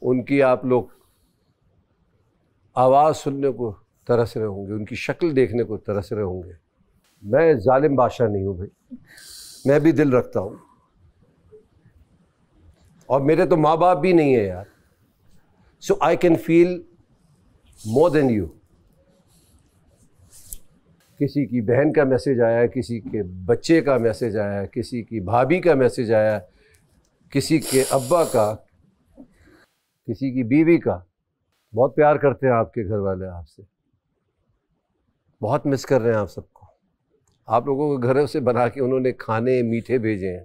उनकी आप लोग आवाज़ सुनने को तरस रहे होंगे, उनकी शक्ल देखने को तरस रहे होंगे। मैं जालिम बादशाह नहीं हूं भाई, मैं भी दिल रखता हूं, और मेरे तो माँ बाप भी नहीं है यार। So I can feel more than you. किसी की बहन का मैसेज आया, किसी के बच्चे का मैसेज आया, किसी की भाभी का मैसेज आया, किसी के अब्बा का, किसी की बीवी का। बहुत प्यार करते हैं आपके घर वाले आपसे, बहुत मिस कर रहे हैं आप सबको। आप लोगों को घरों से बना के उन्होंने खाने मीठे भेजे हैं।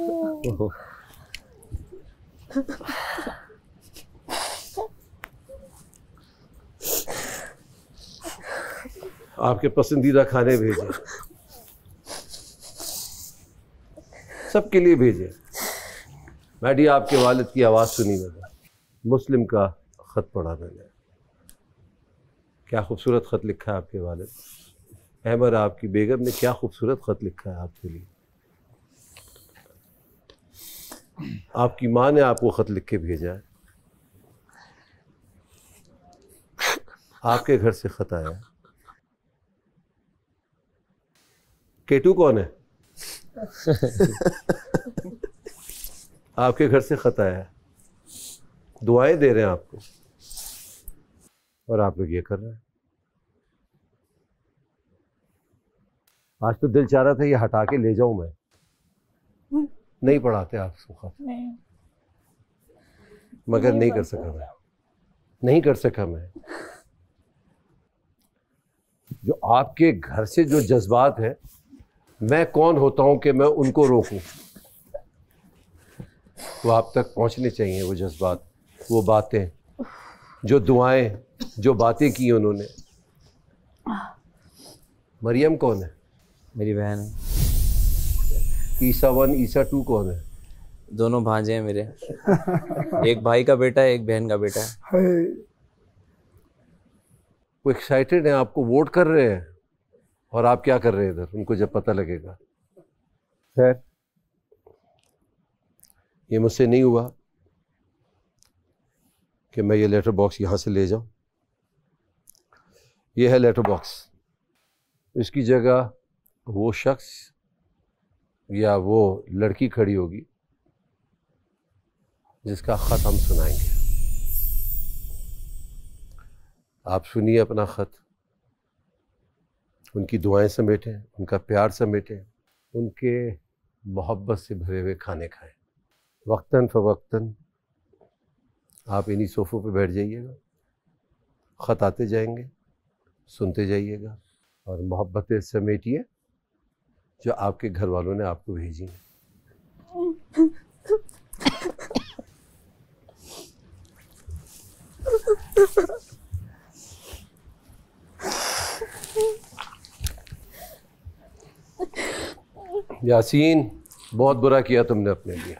आपके पसंदीदा खाने भेजे, सबके लिए भेजे। मैडी, आपके वालिद की आवाज़ सुनी मैंने, मुस्लिम का ख़त पढ़ा मैंने। क्या खूबसूरत ख़त लिखा है आपके वालिद। अहमद, आपकी बेगम ने क्या खूबसूरत ख़त लिखा है आपके लिए। आपकी माँ ने आपको ख़त लिख के भेजा है, आपके घर से ख़त आया। केटू कौन है? आपके घर से ख़त आया है, दुआएं दे रहे हैं आपको, और आप लोग ये कर रहे हैं। आज तो दिल चाह रहा था ये हटा के ले जाऊं मैं, नहीं पढ़ाते आप खत, मगर नहीं कर सका मैं, नहीं कर सका मैं। जो आपके घर से जो जज्बात है, मैं कौन होता हूं कि मैं उनको रोकूं। वो आप तक पहुंचने चाहिए, वो जज्बात, वो बातें, जो दुआएं, जो बातें की उन्होंने। मरियम कौन है? मेरी बहन है। ईसा 1 ईसा 2 कौन है? दोनों भांजे हैं मेरे, एक भाई का बेटा है, एक बहन का बेटा है। वो एक्साइटेड हैं, आपको वोट कर रहे हैं, और आप क्या कर रहे हैं इधर, उनको जब पता लगेगा। खैर, ये मुझसे नहीं हुआ कि मैं ये लेटर बॉक्स यहाँ से ले जाऊँ। ये है लेटर बॉक्स, इसकी जगह वो शख्स या वो लड़की खड़ी होगी जिसका ख़त हम सुनाएंगे। आप सुनिए अपना ख़त, उनकी दुआएं समेटें, उनका प्यार समेटें, उनके मोहब्बत से भरे हुए खाने खाएं। वक्तन फ़वक्तन आप इन्हीं सोफ़ों पे बैठ जाइएगा, ख़त आते जाएंगे, सुनते जाइएगा और मोहब्बतें समेटिए जो आपके घर वालों ने आपको भेजी हैं। यासीन, बहुत बुरा किया तुमने अपने लिए।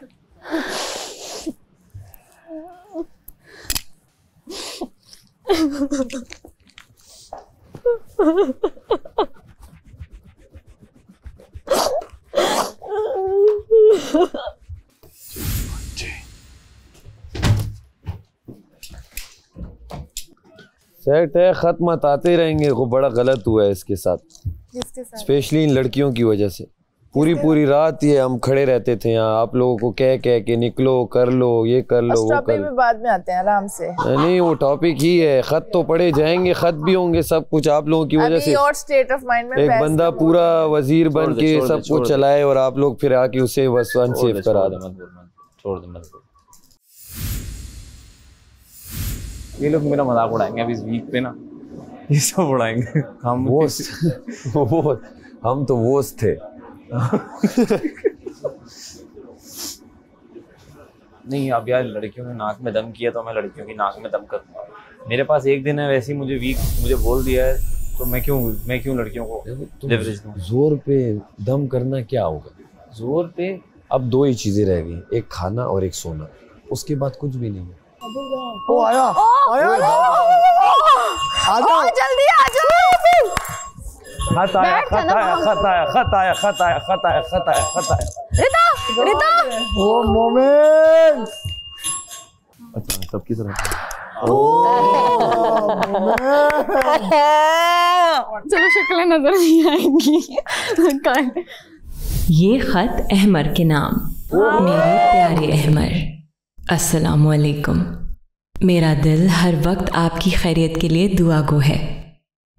सेट है, खत मत आते रहेंगे। वो बड़ा गलत हुआ है इसके साथ, स्पेशली इन लड़कियों की वजह से। पूरी रात ये हम खड़े रहते थे यहाँ, आप लोगों को कह के निकलो, कर लो, ये कर लो, वो कर लो। बाद में आते हैं आराम से। नहीं, वो टॉपिक ही है। खत तो पढ़े जाएंगे, खत भी होंगे, सब कुछ आप लोगों की वजह से। और स्टेट ऑफ माइंड में एक बंदा पूरा वजीर बन के सब कुछ चलाए और आप लोग फिर आके उसे अनसेफ करा दो। छोड़ दो, मत बोल। ये लोग मेरा मजाक उड़ाएंगे अभी इस वीक पे ना, ये सब उड़ाएंगे। हम तो वो थे। नहीं, अब यार लड़कियों ने नाक में दम किया तो मैं लड़कियों की नाक में दम करूंगा। मेरे पास एक दिन है, वैसे ही मुझे बोल दिया है, तो मैं क्यों लड़कियों को लेवरेज दूं? जोर पे दम करना क्या होगा? जोर पे अब दो ही चीजें रह गई, एक खाना और एक सोना, उसके बाद कुछ भी नहीं है। ओ आया जल्दी आ जाओ। खत आया। रिता ओ मोमेंट। अच्छा, सबकी तरह। चलो शक्लें नजर नहीं आएंगी। ये खत अहमर के नाम। मेरे प्यारे अहमर, अस्सलामुअलैकुम। मेरा दिल हर वक्त आपकी खैरियत के लिए दुआ गो है।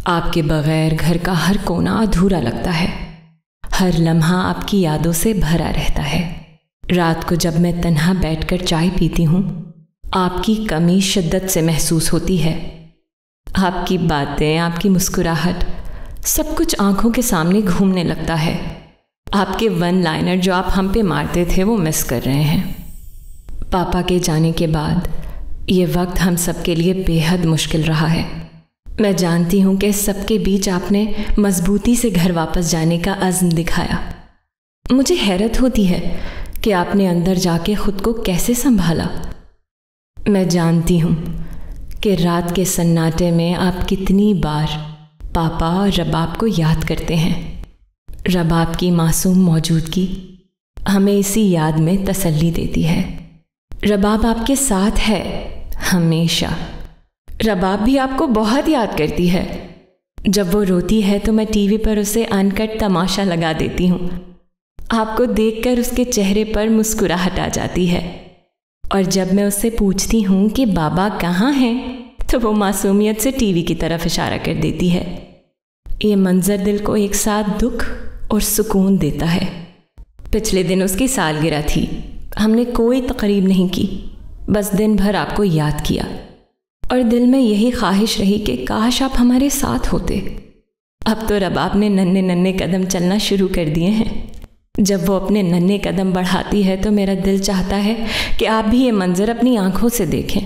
आपके बगैर घर का हर कोना अधूरा लगता है। हर लम्हा आपकी यादों से भरा रहता है। रात को जब मैं तन्हा बैठकर चाय पीती हूँ, आपकी कमी शिद्दत से महसूस होती है। आपकी बातें, आपकी मुस्कुराहट, सब कुछ आंखों के सामने घूमने लगता है। आपके वन लाइनर जो आप हम पे मारते थे वो मिस कर रहे हैं। पापा के जाने के बाद ये वक्त हम सब के लिए बेहद मुश्किल रहा है। मैं जानती हूँ कि सबके बीच आपने मजबूती से घर वापस जाने का अज़्म दिखाया। मुझे हैरत होती है कि आपने अंदर जाके खुद को कैसे संभाला। मैं जानती हूँ कि रात के सन्नाटे में आप कितनी बार पापा और रबाब को याद करते हैं। रबाब की मासूम मौजूदगी हमें इसी याद में तसल्ली देती है। रबाब आपके साथ है हमेशा। रबाब भी आपको बहुत याद करती है। जब वो रोती है तो मैं टीवी पर उसे अनकट तमाशा लगा देती हूँ। आपको देखकर उसके चेहरे पर मुस्कुराहट आ जाती है। और जब मैं उससे पूछती हूँ कि बाबा कहाँ हैं, तो वो मासूमियत से टीवी की तरफ इशारा कर देती है। ये मंजर दिल को एक साथ दुख और सुकून देता है। पिछले दिन उसकी सालगिरह थी। हमने कोई तकरीब नहीं की, बस दिन भर आपको याद किया और दिल में यही ख्वाहिश रही कि काश आप हमारे साथ होते। अब तो रबाब ने नन्हे नन्हे कदम चलना शुरू कर दिए हैं। जब वो अपने नन्हे कदम बढ़ाती है तो मेरा दिल चाहता है कि आप भी ये मंजर अपनी आंखों से देखें।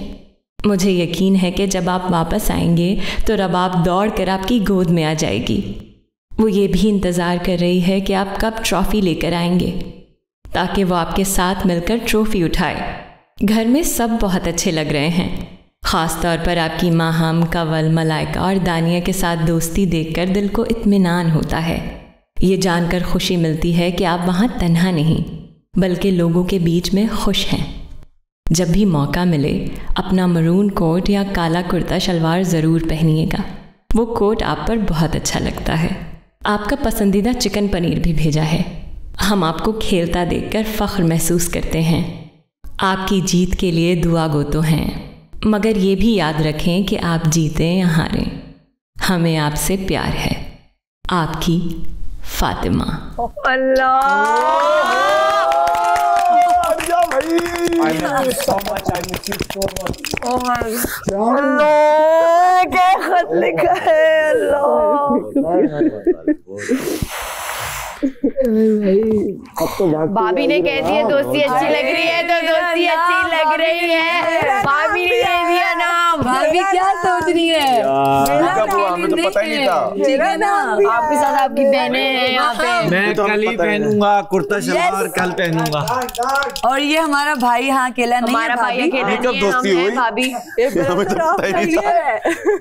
मुझे यकीन है कि जब आप वापस आएंगे तो रबाब दौड़ कर आपकी गोद में आ जाएगी। वो ये भी इंतज़ार कर रही है कि आप कब ट्रॉफ़ी लेकर आएंगे ताकि वो आपके साथ मिलकर ट्रॉफ़ी उठाए। घर में सब बहुत अच्छे लग रहे हैं। ख़ास तौर पर आपकी माहम, कवल, मलाइका और दानिया के साथ दोस्ती देखकर दिल को इत्मीनान होता है। ये जानकर खुशी मिलती है कि आप वहाँ तन्हा नहीं बल्कि लोगों के बीच में खुश हैं। जब भी मौका मिले अपना मरून कोट या काला कुर्ता शलवार ज़रूर पहनिएगा। वो कोट आप पर बहुत अच्छा लगता है। आपका पसंदीदा चिकन पनीर भी भेजा है। हम आपको खेलता देखकर फ़ख्र महसूस करते हैं। आपकी जीत के लिए दुआ गो तो हैं, मगर ये भी याद रखें कि आप जीतें या हारें, हमें आपसे प्यार है। आपकी फातिमा। अल्लाह क्या खत लिखा है भाभी ने कह दिया दोस्ती अच्छी लग रही है तो दोस्ती अच्छी लग रही है। भाभी ने कह दिया नाम। भाभी क्या सोच रही है? हमें तो पता ही नहीं था। आपके साथ आपकी बहनें हैं यहाँ पे। मैं कल ही पहनूंगा कुर्ता शलवार, कल पहनूंगा। और ये हमारा भाई यहाँ अकेला नहीं है। हमारा भाई अकेला नहीं है, हम हैं भाभी।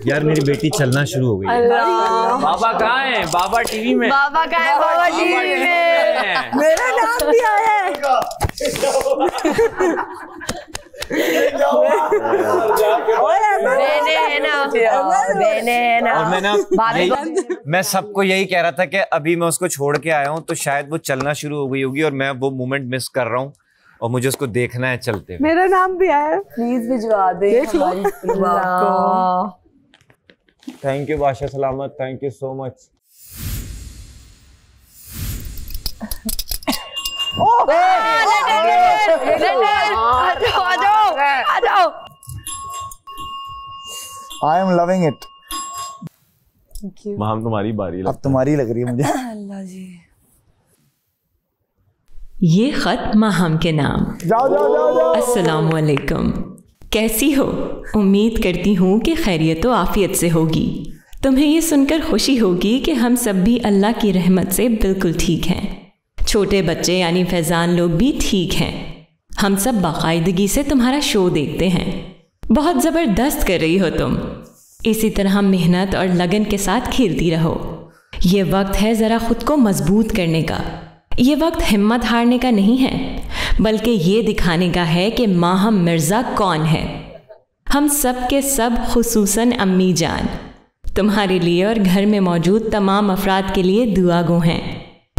यार मेरी बेटी चलना शुरू हो गई। बाबा कहाँ है? बाबा टीवी में। बाबा कहाँ है? बाबा टीवी में। मेरा नाम भी आया है। और मैं सबको यही कह रहा था कि अभी मैं उसको छोड़ के आया हूँ तो शायद वो चलना शुरू हो गई होगी और मैं वो मोमेंट मिस कर रहा हूँ और मुझे उसको देखना है चलते हुए। मेरा नाम भी आया, प्लीज भिजवा दे। थैंक यू बादशाह सलामत, thank you so much. I am loving it. हम तुम्हारी बारी अब तुम्हारी लग रही है मुझे। अल्लाह जी। ये खत माहम के नाम। जाओ जाओ जाओ जाओ। अस्सलाम वालेकुम, कैसी हो? उम्मीद करती हूँ कि खैरियत व आफियत से होगी। तुम्हें ये सुनकर खुशी होगी कि हम सब भी अल्लाह की रहमत से बिल्कुल ठीक हैं। छोटे बच्चे यानी फैज़ान लोग भी ठीक हैं। हम सब बाकायदगी से तुम्हारा शो देखते हैं। बहुत ज़बरदस्त कर रही हो तुम। इसी तरह मेहनत और लगन के साथ खेलती रहो। ये वक्त है ज़रा ख़ुद को मजबूत करने का। ये वक्त हिम्मत हारने का नहीं है, बल्कि ये दिखाने का है कि माहम मिर्ज़ा कौन है। हम सब के सब खुसूसन अम्मी जान तुम्हारे लिए और घर में मौजूद तमाम अफराद के लिए दुआ गो हैं।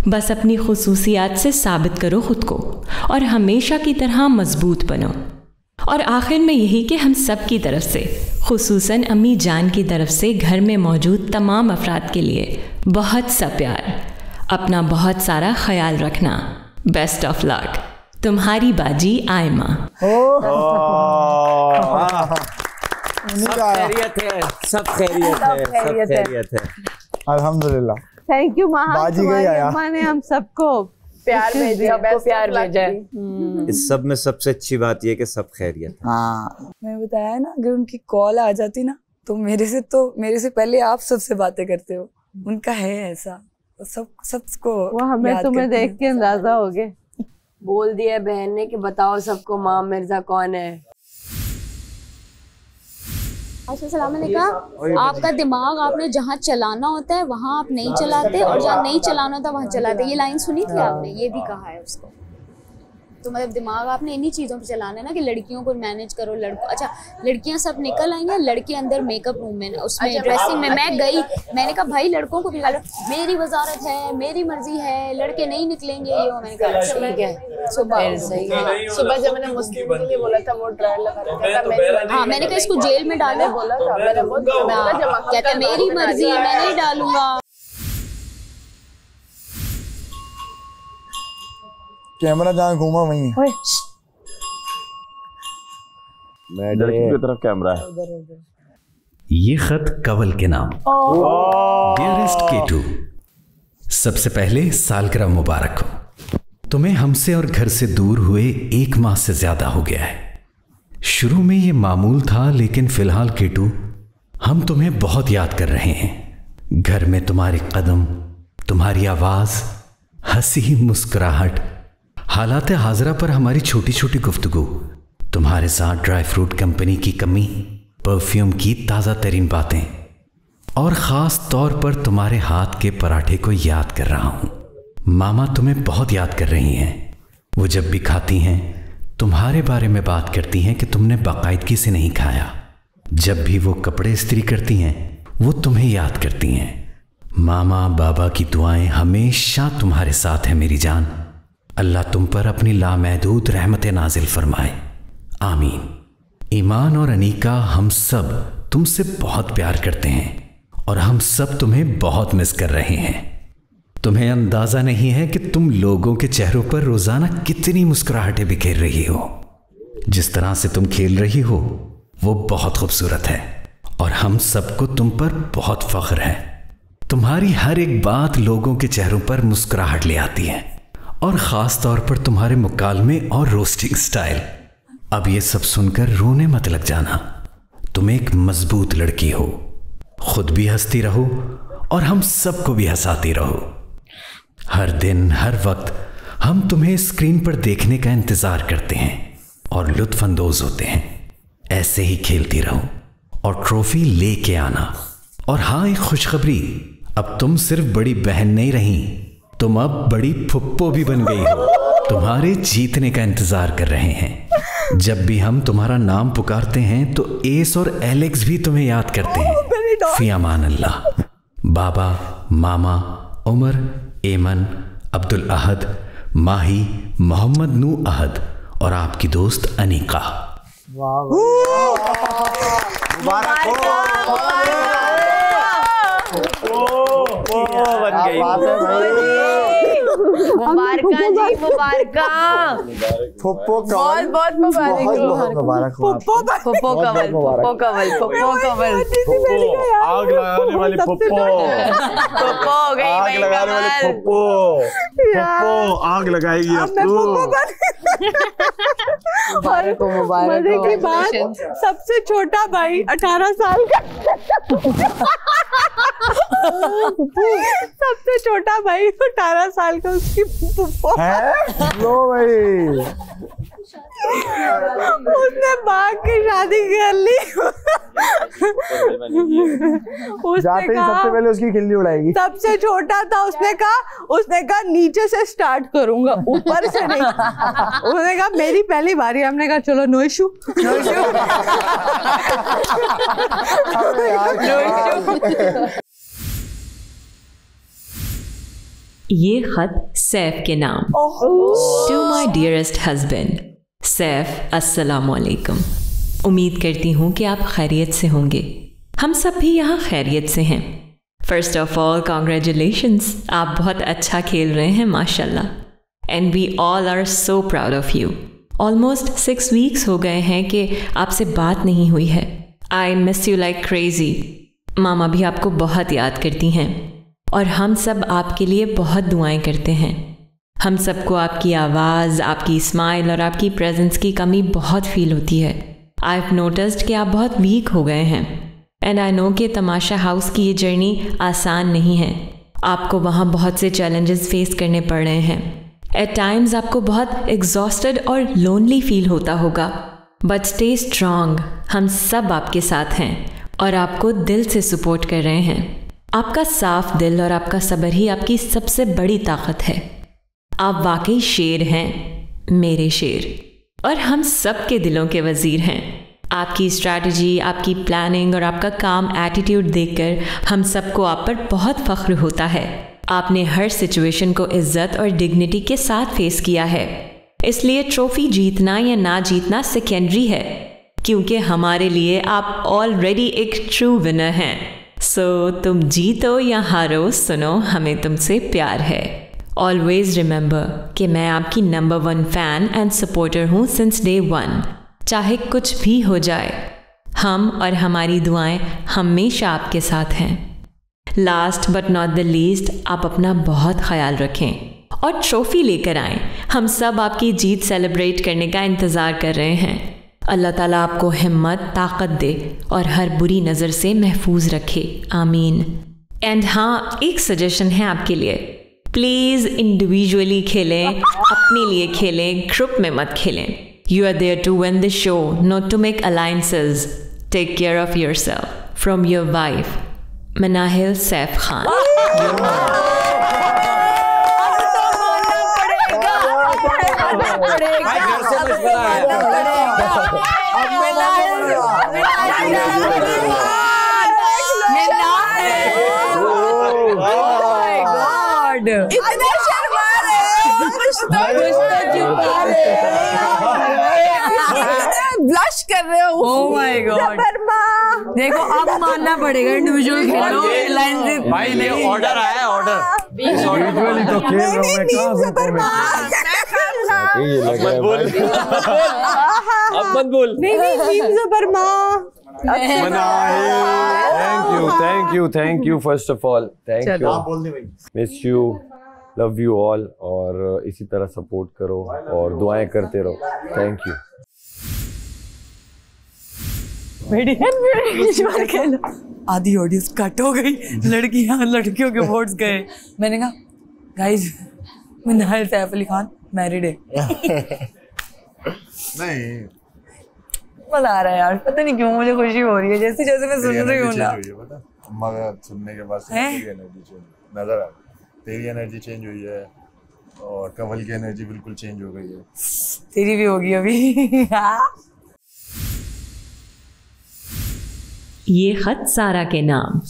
बस अपनी खुसूसियात से साबित करो ख़ुद को और हमेशा की तरह मजबूत बनो। और आखिर में यही कि हम सब की तरफ से, खुसूसन अम्मी जान की तरफ से घर में मौजूद तमाम अफराद के लिए बहुत सा प्यार। अपना बहुत सारा ख्याल रखना। Best of luck. तुम्हारी बाजी आयमा। सब खैरियत है, सब खैरियत है, सब खैरियत है। अल्हम्दुलिल्लाह। थैंक यू माँ, बाजी गई आया। माँ ने हम सबको प्यार भेजा, प्यार भेजा। इस सब में सबसे अच्छी बात यह कि सब खैरियत। हाँ, मैं बताया ना, अगर उनकी कॉल आ जाती ना तो मेरे से पहले आप सबसे बातें करते हो। उनका है ऐसा, सबको वो हमें तुम्हें देख के अंदाजा हो गया। बोल दिया बहन ने कि बताओ सबको माँ मिर्जा कौन है। सलाम ने कहा आपका दिमाग आपने जहाँ चलाना होता है वहाँ आप नहीं चलाते और जहाँ नहीं चलाना होता वहाँ चलाते। ये लाइन सुनी थी आपने? ये भी कहा है उसको। तो मतलब दिमाग आपने इन्हीं चीज़ों पे चलाना है ना कि लड़कियों को मैनेज करो। अच्छा लड़कियां सब निकल आई हैं, लड़के अंदर मेकअप रूम में उसमें ड्रेसिंग में। मैं गई, मैंने कहा भाई लड़कों को भी निकालो। मेरी वजारत है, मेरी मर्जी है, लड़के नहीं निकलेंगे। ये मैंने कहा ठीक है। सुबह जब मैंने मुस्लिम के लिए बोला था वो ट्रायल लगा रहा था। हाँ मैंने कहा इसको जेल में डालो। बोला था मैंने, कहते मेरी मर्जी है, मैं नहीं डालूंगा। कैमरा जहाँ घूमा वहीं है। लड़की की तरफ कैमरा है। ये खत कवल के नाम। डियरेस्ट केटू, सबसे पहले सालगिरह मुबारक हो। तुम्हें हमसे और घर से दूर हुए 1 माह से ज्यादा हो गया है। शुरू में ये मामूल था, लेकिन फिलहाल केटू हम तुम्हें बहुत याद कर रहे हैं। घर में तुम्हारे कदम, तुम्हारी आवाज, हंसी मुस्कुराहट, हालात हाजरा पर हमारी छोटी छोटी गुफ्तगू, तुम्हारे साथ ड्राई फ्रूट कंपनी की कमी, परफ्यूम की ताज़ा तरीन बातें और ख़ास तौर पर तुम्हारे हाथ के पराठे को याद कर रहा हूँ। मामा तुम्हें बहुत याद कर रही हैं। वो जब भी खाती हैं तुम्हारे बारे में बात करती हैं कि तुमने बाकायदगी से नहीं खाया। जब भी वो कपड़े इस्त्री करती हैं वो तुम्हें याद करती हैं। मामा बाबा की दुआएं हमेशा तुम्हारे साथ हैं मेरी जान। अल्लाह तुम पर अपनी लामहदूद रहमतें नाजिल फरमाए, आमीन। ईमान और अनीका हम सब तुमसे बहुत प्यार करते हैं और हम सब तुम्हें बहुत मिस कर रहे हैं। तुम्हें अंदाजा नहीं है कि तुम लोगों के चेहरों पर रोजाना कितनी मुस्कुराहटें बिखेर रही हो। जिस तरह से तुम खेल रही हो वो बहुत खूबसूरत है और हम सबको तुम पर बहुत फख्र है। तुम्हारी हर एक बात लोगों के चेहरों पर मुस्कुराहट ले आती है, और खास तौर पर तुम्हारे मुकालमे और रोस्टिंग स्टाइल। अब ये सब सुनकर रोने मत लग जाना। तुम एक मजबूत लड़की हो, खुद भी हंसती रहो और हम सबको भी हंसाती रहो। हर दिन हर वक्त हम तुम्हें स्क्रीन पर देखने का इंतजार करते हैं और लुत्फ अंदोज होते हैं। ऐसे ही खेलती रहो और ट्रॉफी लेके आना। और हाँ, एक खुशखबरी, अब तुम सिर्फ बड़ी बहन नहीं रही, तुम अब बड़ी फुप्पो भी बन गई हो। तुम्हारे जीतने का इंतजार कर रहे हैं। जब भी हम तुम्हारा नाम पुकारते हैं तो एस और एलेक्स भी तुम्हें याद करते हैं। फी अमान अल्लाह। बाबा, मामा, उमर, एमन, अब्दुल अहद, माही, मोहम्मद नू अहद और आपकी दोस्त अनीका। मुबारका जी, मुबारका। फुप्पो बहुत बहुत मुबारक। फुप्पो कवल, फुप्पो कवल, फुप्पो कवल। आग लगाने वाली फुप्पो। फुप्पो हो गई आग लगाने वाली फुप्पो। फुप्पो आग लगाएगी अब तू। मुबारक हो, मुबारक हो। मजे की बात, सबसे छोटा भाई 18 साल का। सबसे छोटा भाई 18 साल का, उसकी फुप्पो लो भाई, उसने बाघ की शादी कर ली। जाते ही सबसे पहले उसकी खिल्ली उड़ाएगी। सबसे छोटा था, उसने कहा नीचे से स्टार्ट करूंगा, ऊपर से नहीं। उसने कहा मेरी पहली बारी। हमने कहा चलो नो इशू। ये खत सैफ के नाम। To my dearest husband Saif, अस्सलाम वालेकुम। उम्मीद करती हूँ कि आप खैरियत से होंगे। हम सब भी यहाँ खैरियत से हैं। फर्स्ट ऑफ ऑल कॉन्ग्रेचुलेशंस, आप बहुत अच्छा खेल रहे हैं माशाल्लाह। And we all are so proud of you. Almost 6 weeks हो गए हैं कि आपसे बात नहीं हुई है। I miss you like crazy. मामा भी आपको बहुत याद करती हैं और हम सब आपके लिए बहुत दुआएं करते हैं। हम सबको आपकी आवाज़, आपकी स्माइल और आपकी प्रेजेंस की कमी बहुत फील होती है। आई हैव नोटिस्ड कि आप बहुत वीक हो गए हैं एंड आई नो कि तमाशा हाउस की ये जर्नी आसान नहीं है। आपको वहाँ बहुत से चैलेंजेस फेस करने पड़ रहे हैं। एट टाइम्स आपको बहुत एग्जॉस्टेड और लोनली फील होता होगा, बट स्टे स्ट्रांग। हम सब आपके साथ हैं और आपको दिल से सपोर्ट कर रहे हैं। आपका साफ दिल और आपका सब्र ही आपकी सबसे बड़ी ताकत है। आप वाकई शेर हैं, मेरे शेर, और हम सब के दिलों के वजीर हैं। आपकी स्ट्रैटेजी, आपकी प्लानिंग और आपका काम एटीट्यूड देखकर हम सबको आप पर बहुत फख्र होता है। आपने हर सिचुएशन को इज्जत और डिग्निटी के साथ फेस किया है, इसलिए ट्रॉफी जीतना या ना जीतना सेकेंडरी है, क्योंकि हमारे लिए आप ऑलरेडी एक ट्रू विनर हैं। सो तुम जीतो या हारो, सुनो, हमें तुमसे प्यार है। ऑलवेज रिमेंबर कि मैं आपकी नंबर 1 फैन एंड सपोर्टर हूँ सिंस डे 1। चाहे कुछ भी हो जाए, हम और हमारी दुआएं हमेशा आपके साथ हैं। Last but not the least, आप अपना बहुत ख्याल रखें और ट्रॉफी लेकर आएं। हम सब आपकी जीत सेलिब्रेट करने का इंतज़ार कर रहे हैं। अल्लाह ताला आपको हिम्मत, ताकत दे और हर बुरी नज़र से महफूज रखे, आमीन। एंड हाँ, एक सजेशन है आपके लिए, प्लीज़ इंडिविजुअली खेलें, अपने लिए खेलें, ग्रुप में मत खेलें। You are there to win the show, not to make alliances. Take care of yourself. From your wife Manahil Saif Khan. इतने शर्मा रहे, ब्लश कर रहे हो। ओह माय गॉड, देखो अब मानना पड़ेगा, इंडिविजुअल खेलो, लाइन से। भाई ये ऑर्डर आया है, ऑर्डर। Usually तो खेल रहा हूँ मैं, कहाँ से ये लग रहा है भाई। अब मत बोल। नहीं Thank you first of all, thank you, miss you, love you all, और इसी तरह सपोर्ट करो और दुआएं करते रहो, thank you। आधी ऑडियंस कट हो गई, लड़कियों के वोट्स गए। मैंने कहा गाइस मिनाल सैफ अली खान मैरिड है। नहीं मजा आ रहा है यार, पता नहीं क्यों मुझे खुशी हो रही है, जैसे जैसे मैं सुन रही हूँ ना। मगर सुनने के बाद एनर्जी चेंज नजर आ रही, तेरी एनर्जी चेंज हुई है और कंवल की एनर्जी बिल्कुल चेंज हो गई है। तेरी भी होगी अभी। ये खत सारा के नाम।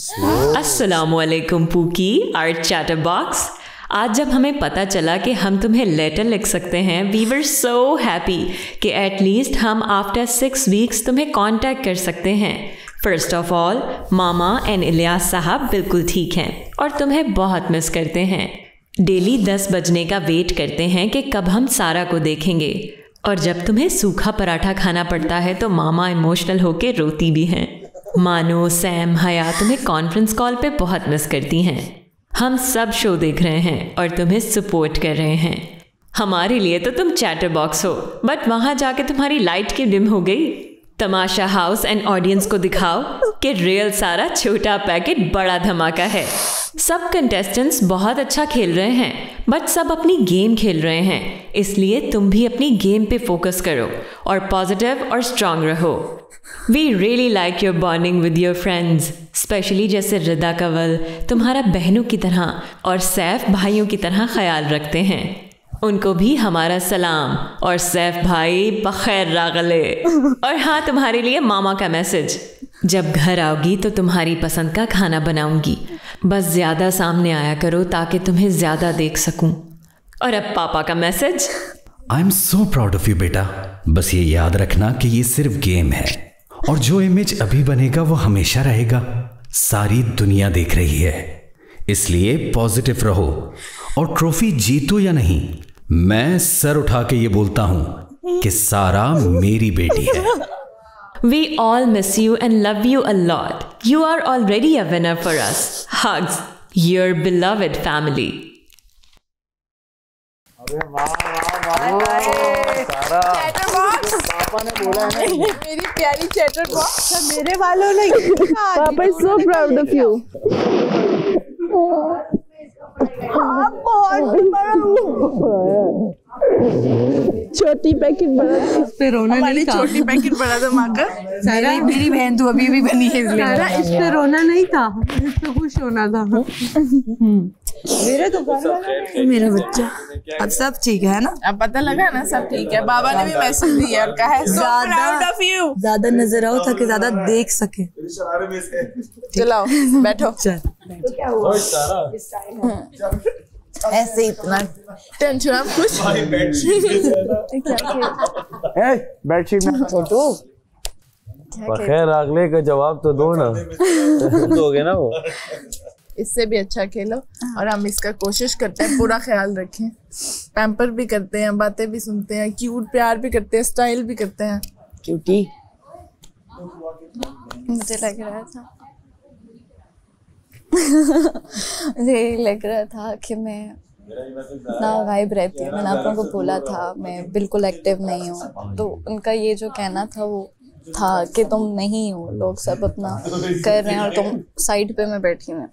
अस्सलामुअलैकुम पूकी आर्ट चैटर बॉक्स। आज जब हमें पता चला कि हम तुम्हें लेटर लिख सकते हैं, वी वर सो हैप्पी कि एटलीस्ट हम आफ्टर 6 वीक्स तुम्हें कांटेक्ट कर सकते हैं। First of all, mama and Ilyas साहब बिल्कुल ठीक हैं और तुम्हें बहुत मिस करते हैं। डेली 10 बजने का वेट करते हैं कि कब हम सारा को देखेंगे, और जब तुम्हें सूखा पराठा खाना पड़ता है तो मामा इमोशनल होकर रोती भी हैं। मानो, सैम, हया तुम्हें कॉन्फ्रेंस कॉल पे बहुत मिस करती हैं। हम सब शो देख रहे हैं और तुम्हें सपोर्ट कर रहे हैं। हमारे लिए तो तुम चैटर बॉक्स हो, बट वहाँ जाके तुम्हारी लाइट क्यों डिम हो गई? तमाशा हाउस एंड ऑडियंस को दिखाओ कि रियल सारा छोटा पैकेट बड़ा धमाका है। सब कंटेस्टेंट्स बहुत अच्छा खेल रहे हैं, बट सब अपनी गेम खेल रहे हैं, इसलिए तुम भी अपनी गेम पे फोकस करो और पॉजिटिव और स्ट्रांग रहो। We really like your bonding with your friends, specially जैसे रिदा कंवल तुम्हारा बहनों की तरह और सैफ भाइयों की तरह ख्याल रखते हैं। उनको भी हमारा सलाम, और सैफ भाई बखैर रागले। और हाँ, तुम्हारे लिए मामा का मैसेज, जब घर आओगी तो तुम्हारी पसंद का खाना बनाऊंगी, बस ज़्यादा सामने आया करो ताकि तुम्हें ज़्यादा देख सकूं। और अब पापा का message, I am so proud of you बेटा, बस ये याद रखना कि ये सिर्फ गेम है और जो इमेज अभी बनेगा वो हमेशा रहेगा। सारी दुनिया देख रही है, इसलिए पॉजिटिव रहो और ट्रॉफी जीतो या नहीं, मैं सर उठा के ये बोलता हूं कि सारा मेरी बेटी है। We all miss you and love you a lot. You are already a winner for us. Hugs, your beloved family. पापा ने बोला है ना, मेरी प्यारी चैटर बॉक्स मेरे वालों ने। पापा is so proud of you. आप बहुत बड़ा छोटी पैकेट बड़ा इस पे रोना नहीं था। छोटी पैकेट बड़ा धमाका। सारा मेरी बहन तो अभी भी बनी है, सारा इस पे रोना नहीं था, इस पे खुश होना था। मेरे तो मेरा बच्चा अब सब ठीक है ना? अब पता लगा ना सब ठीक है। बाबा ने भी मैसेज दिया और कहा है so proud of you। ज्यादा नजर आओ ताकि ज्यादा देख सके। चलो बैठो। तो क्या हुआ? ऐसे इतना टेंशन आप खुश। बेडशीट में छोटू बखैर अगले का जवाब तो दो ना। दोगे ना वो। इससे भी अच्छा खेलो और हम इसका कोशिश करते हैं पूरा ख्याल रखें। पैम्पर भी करते हैं, बातें भी सुनते हैं, क्यूट प्यार भी करते हैं, स्टाइल भी करते हैं। क्यूटी मुझे लग रहा था मुझे लग रहा था कि मैं ना गायब रहती हूँ। मैंने आप लोगों को बोला था मैं बिल्कुल एक्टिव नहीं हूँ, तो उनका ये जो कहना था वो था कि तुम नहीं हो, लोग सब अपना कर रहे हैं और तुम साइड पे मैं बैठी हूँ।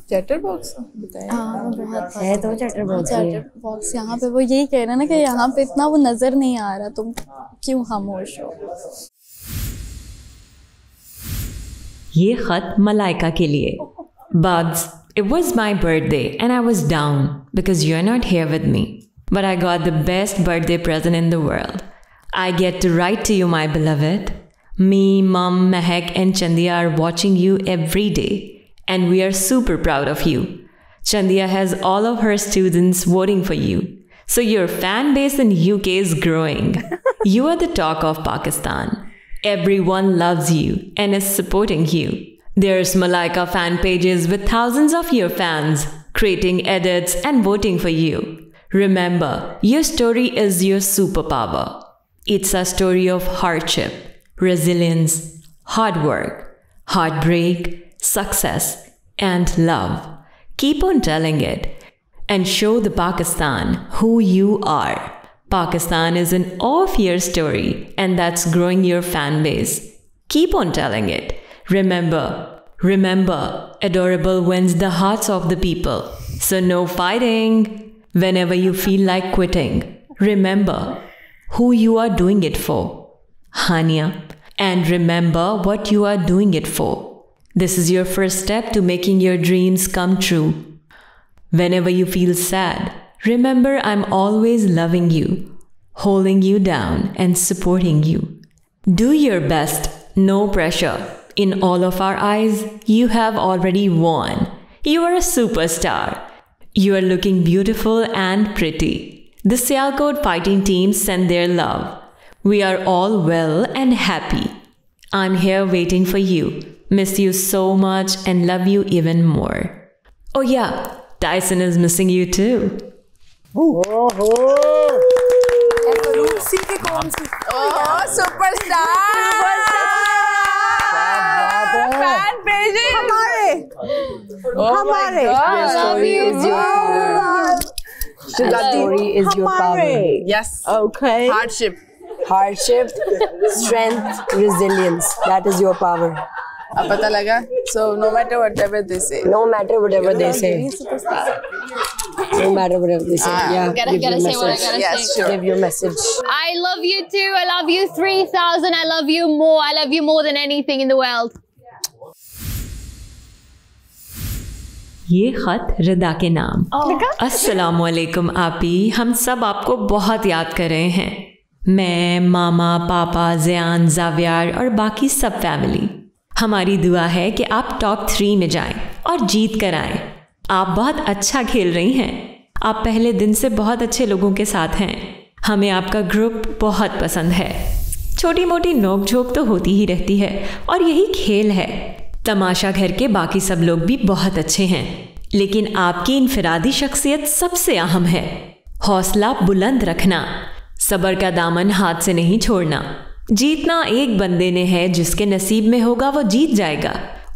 चैटर बॉक्स हाँ बहुत है तो चैटर बॉक्स यहाँ पे वो यही कह रहे हैं ना कि यहाँ पे इतना वो नजर नहीं आ रहा, तुम क्यों खामोश हो। ये खत मलाइका के लिए। Bugs, it was my birthday and I was down because you're not here with me. But I got the best birthday present in the world. I get to write to you, my beloved. Me, Mom, Mehak and Chandia are watching you every day. And we are super proud of you. Chandia has all of her students voting for you. So your fan base in UK is growing. You are the talk of Pakistan. Everyone loves you and is supporting you. There's Malaika fan pages with thousands of your fans creating edits and voting for you. Remember, your story is your superpower. It's a story of hardship, resilience, hard work, heartbreak, success, and love. Keep on telling it and show the Pakistan who you are. Pakistan is an off-year story, and that's growing your fan base. Keep on telling it. Remember, adorable wins the hearts of the people. So no fighting. Whenever you feel like quitting, remember who you are doing it for. Hania. And remember what you are doing it for. This is your first step to making your dreams come true. Whenever you feel sad, remember I'm always loving you, holding you down and supporting you. Do your best, no pressure. In all of our eyes, you have already won. You are a superstar. You are looking beautiful and pretty. The Sialkot fighting team send their love. We are all well and happy. I'm here waiting for you. Miss you so much and love you even more. Oh yeah, Tyson is missing you too. Fan pages हमारे story is your power. Yes. Okay. Hardship, strength, resilience. That is your power. अब पता लगा. So no matter whatever they say. No matter whatever they say. No matter whatever they say. Yeah. Gotta say what I gotta Yes, say. sure. Give your message. I love you too. I love you 3,000. I love you more. I love you more than anything in the world. ये खत रिदा के नाम। अस्सलामुअलैकुम आपी, हम सब आपको बहुत याद कर रहे हैं। मैं, मामा, पापा, ज़ियान, जावियार और बाकी सब फैमिली। हमारी दुआ है कि आप टॉप 3 में जाएं और जीत कर आएं। आप बहुत अच्छा खेल रही हैं। आप पहले दिन से बहुत अच्छे लोगों के साथ हैं। हमें आपका ग्रुप बहुत पसंद है। छोटी मोटी नोक झोंक तो होती ही रहती है और यही खेल है। तमाशा घर के बाकी सब लोग भी बहुत अच्छे हैं, लेकिन आपकी इनफरादी शख्सियत सबसे अहम है। हौसला बुलंद रखना, सब्र का दामन हाथ से नहीं छोड़ना। जीतना एक बंदे ने है, जिसके नसीब में होगा वो जीत जाएगा।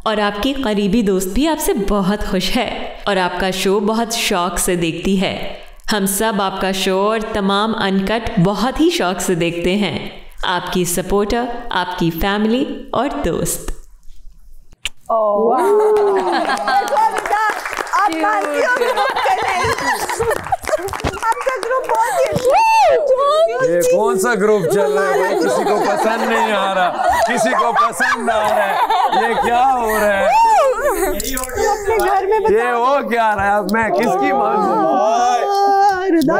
और आपकी करीबी दोस्त भी आपसे बहुत खुश है और आपका शो बहुत शौक से देखती है। हम सब आपका शो और तमाम अनकट बहुत ही शौक से देखते हैं। आपकी सपोर्टर, आपकी फैमिली और दोस्त। ये कौन सा ग्रुप चल रहा है भाई? किसी को पसंद नहीं आ रहा, किसी को पसंद आ रहा है। ये क्या हो रहा है? ये हो क्या रहा है? अब मैं किसकी मानूं? रिदा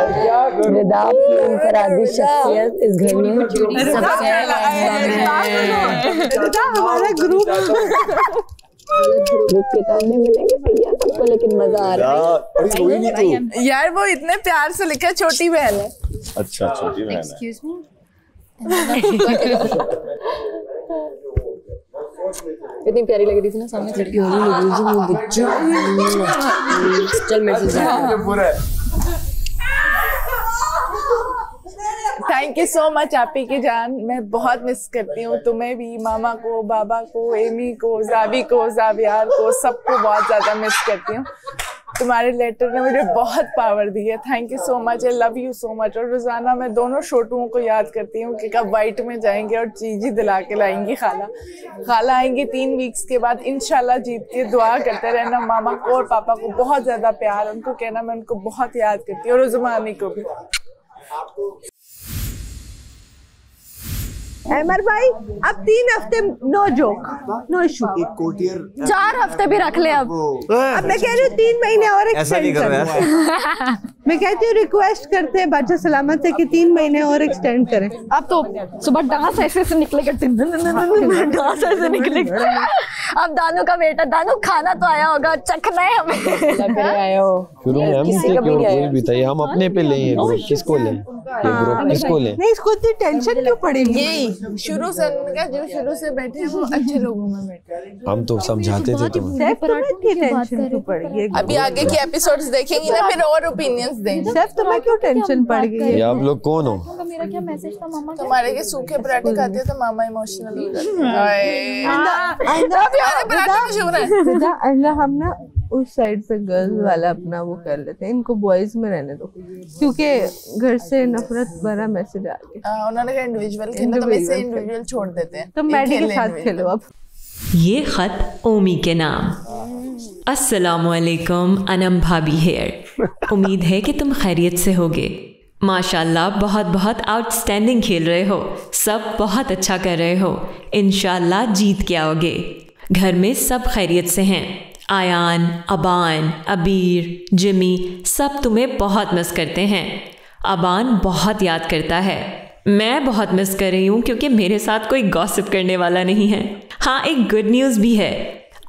अपनी इनफरादी शख्सियत इस घर में सबसे हमारा ग्रुप के ताने मिलेंगे भैया सबको, लेकिन मजा आ रहा है। यार वो इतने प्यार से लिखा है, छोटी बहन है। अच्छा, छोटी बहन है। Excuse me. इतनी प्यारी लग रही थी ना सामने से। चल message thank you so much आपी की जान, मैं बहुत मिस करती हूँ तुम्हें भी, मामा को, बाबा को, एमी को, जावी को, जावियार को, सबको बहुत ज़्यादा मिस करती हूँ। तुम्हारे लेटर ने मुझे बहुत पावर दी है। Thank you so much, I love you so much. और रोज़ाना मैं दोनों छोटुओं को याद करती हूँ कि कब वाइट में जाएंगे और चीज़ी दिला के लाएंगी। खाला आएंगी 3 वीक्स के बाद इंशाल्लाह जीत के। दुआ करते रहना मामा को और पापा को बहुत ज़्यादा प्यार, उनको कहना मैं उनको बहुत याद करती हूँ और उज़मानी को भी। अमर भाई अब 3 हफ्ते नो जोक, नो इशू। 4 हफ्ते भी रख ले अब मैं कह रही हूँ 3 महीने और एक्सटेंड कर। मैं कहती हूँ रिक्वेस्ट करते हैं बादशाह सलामत से कि 3 महीने और एक्सटेंड करें। अब तो सुबह डांस ऐसे से निकलेगा, डांस ऐसे निकलेगा। अब दानू का बेटा, दानू खाना तो आया होगा, चखना है हमें। शुरू में हम से क्यों कोई भी था, हम अपने पे लें, किसको लें? किसको ले? नहीं, इसको इतनी टेंशन क्यों पड़ेगी? यही शुरू से जो शुरू से बैठे हैं वो अच्छे लोगों में बैठे। हम तो समझाते थे तुम्हें। टेंशन क्यों पड़ेगी? अभी आगे के एपिसोड्स देखेंगे ना, फिर और ओपिनियंस देंगे। सिर्फ तुम्हें क्यों टेंशन पड़ गई? ये आप लोग कौन हो? मेरा क्या मैसेज था मामा? तुम्हारे के सूखे पराठे खाते हो तो मामा इमोशनल हो जाते हैं। हम ना उस साइड पे गर्ल्स वाला अपना वो कर लेते हैं, इनको बॉयज में रहने दो, क्योंकि घर से नफरत भरा मैसेज आ गया। उन्होंने कहा इंडिविजुअल खेलना, तो वैसे इंडिविजुअल छोड़ देते हैं। तो मैडी के साथ खेलो अब। ये खत ओमी के नाम। अस्सलामुअलैकुम, अनम भाभी हेयर। उम्मीद है कि तुम खैरियत से होगे। माशाल्लाह बहुत बहुत आउटस्टैंडिंग खेल रहे हो, सब बहुत अच्छा कर रहे हो। इंशाल्लाह जीत के आओगे। घर में सब खैरियत से हैं। आयान, अबान, अबीर, जिमी सब तुम्हें बहुत मिस करते हैं। अबान बहुत याद करता है। मैं बहुत मिस कर रही हूँ क्योंकि मेरे साथ कोई गॉसिप करने वाला नहीं है। हाँ, एक गुड न्यूज़ भी है।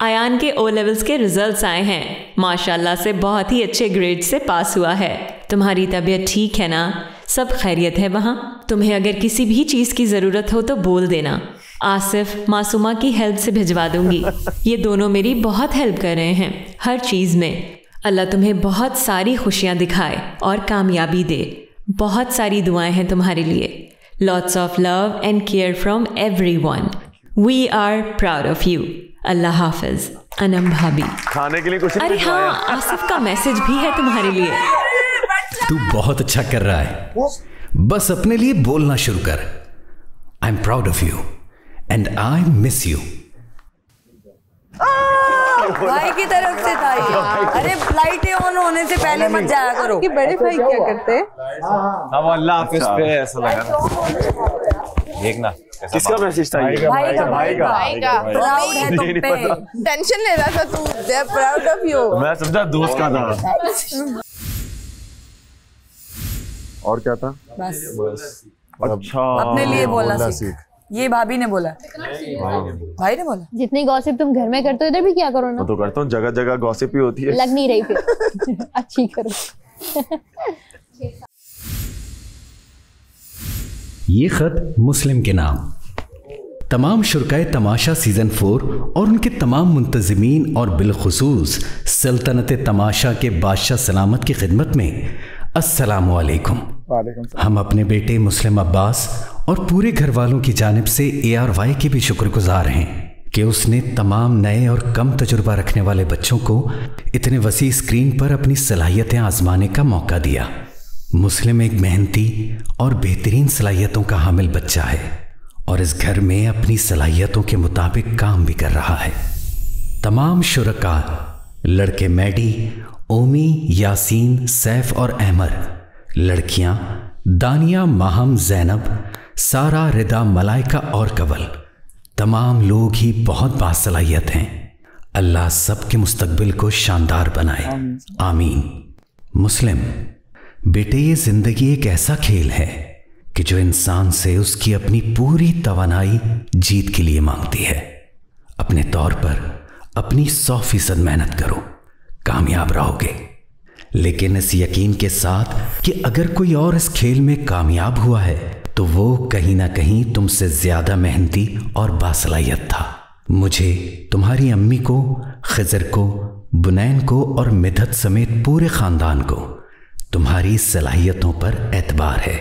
आयान के ओ लेवल्स के रिजल्ट्स आए हैं। माशाल्लाह से बहुत ही अच्छे ग्रेड से पास हुआ है। तुम्हारी तबीयत ठीक है ना? सब खैरियत है वहाँ? तुम्हें अगर किसी भी चीज़ की ज़रूरत हो तो बोल देना। आसिफ मासूमा की हेल्प से भिजवा दूंगी। ये दोनों मेरी बहुत हेल्प कर रहे हैं हर चीज़ में। अल्लाह तुम्हें बहुत सारी खुशियाँ दिखाए और कामयाबी दे। बहुत सारी दुआएं हैं तुम्हारे लिए। Lots of love and care from everyone. We are proud of you. अल्लाह हाफिज। अनम भाभी। खाने के लिए कुछ अरे हाँ, आसिफ का मैसेज भी है तुम्हारे लिए। तू बहुत अच्छा कर रहा है, बस अपने लिए बोलना शुरू कर। I am proud of you and I miss you. भाई की तरफ से था ये। अरे फ्लाइट ऑन होने से पहले मत जाया करो। कि बड़े भाई क्या करते हैं? अब अल्लाह हाफिज पे ऐसा लगा। देखना किसका मैसेज था ये? भाई का। प्राउड है तुम पे। टेंशन ले रहा था तू। They are proud of you. मैं समझा दोस्त का था। और क्या था? बस अच्छा, अपने लिए बोलना सीख। ये भाभी ने बोला, भाई ने बोला। जितनी गॉसिप तुम घर में करते हो इधर भी क्या करो ना। तो करता हूँ, जगह जगह गॉसिप ही होती है। लग नहीं रही फिर। अच्छी करो। ये खत मुस्लिम के नाम। तमाम शुरकाए तमाशा सीजन 4 और उनके तमाम मुंतजिमीन और बिलखुसूस सल्तनत तमाशा के बादशाह सलामत की खिदमत में अस्सलामु अलैकुम। हम अपने बेटे मुस्लिम अब्बास और पूरे घर वालों की जानिब से ARY के भी शुक्रगुजार हैं कि उसने तमाम नए और कम तजुर्बा रखने वाले बच्चों को इतने वसी स्क्रीन पर अपनी सलाहियतें आजमाने का मौका दिया। मुस्लिम एक मेहनती और बेहतरीन सलाहियतों का हामिल बच्चा है और इस घर में अपनी सलाहियतों के मुताबिक काम भी कर रहा है। तमाम शुरका, लड़के मैडी, ओमी, यासीन, सैफ और अहमर, लड़कियां दानिया, माहम, जैनब, सारा, रिदा, मलाइका और कवल, तमाम लोग ही बहुत बासलाहियत हैं। अल्लाह सबके मुस्तकबिल को शानदार बनाए, आमीन। मुस्लिम बेटे, ये जिंदगी एक ऐसा खेल है कि जो इंसान से उसकी अपनी पूरी तवानाई जीत के लिए मांगती है। अपने तौर पर अपनी 100% मेहनत करो, कामयाब रहोगे, लेकिन इस यकीन के साथ कि अगर कोई और इस खेल में कामयाब हुआ है तो वो कहीं ना कहीं तुमसे ज्यादा मेहनती और बासलाहियत था। मुझे, तुम्हारी अम्मी को, खिजर को, बुनैन को और मिधत समेत पूरे खानदान को तुम्हारी सलाहियतों पर एतबार है।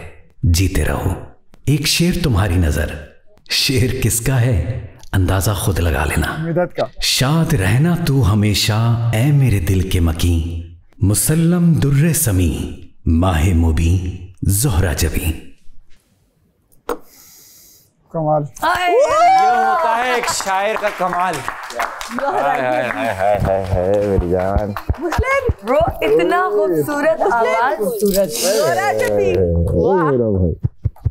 जीते रहो। एक शेर तुम्हारी नजर। शेर किसका है अंदाजा खुद लगा लेना। मिधत का। शाद रहना तू हमेशा ऐ मेरे दिल के मकी, मुसल्लम दुर्रे समी, माहे मुबी, जोहरा जबी। कमाल। ये होता है एक शायर का कमाल। हाय हाय हाय हाय हाय हाय मेरी जान। मुस्लिम ब्रो, इतना खूबसूरत आवाज,